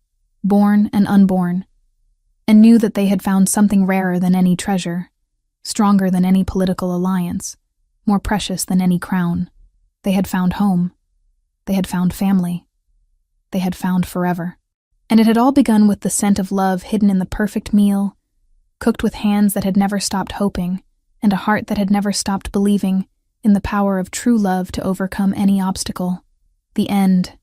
born and unborn, and knew that they had found something rarer than any treasure, stronger than any political alliance, more precious than any crown. They had found home. They had found family. They had found forever. And it had all begun with the scent of love hidden in the perfect meal, cooked with hands that had never stopped hoping, and a heart that had never stopped believing in the power of true love to overcome any obstacle. The end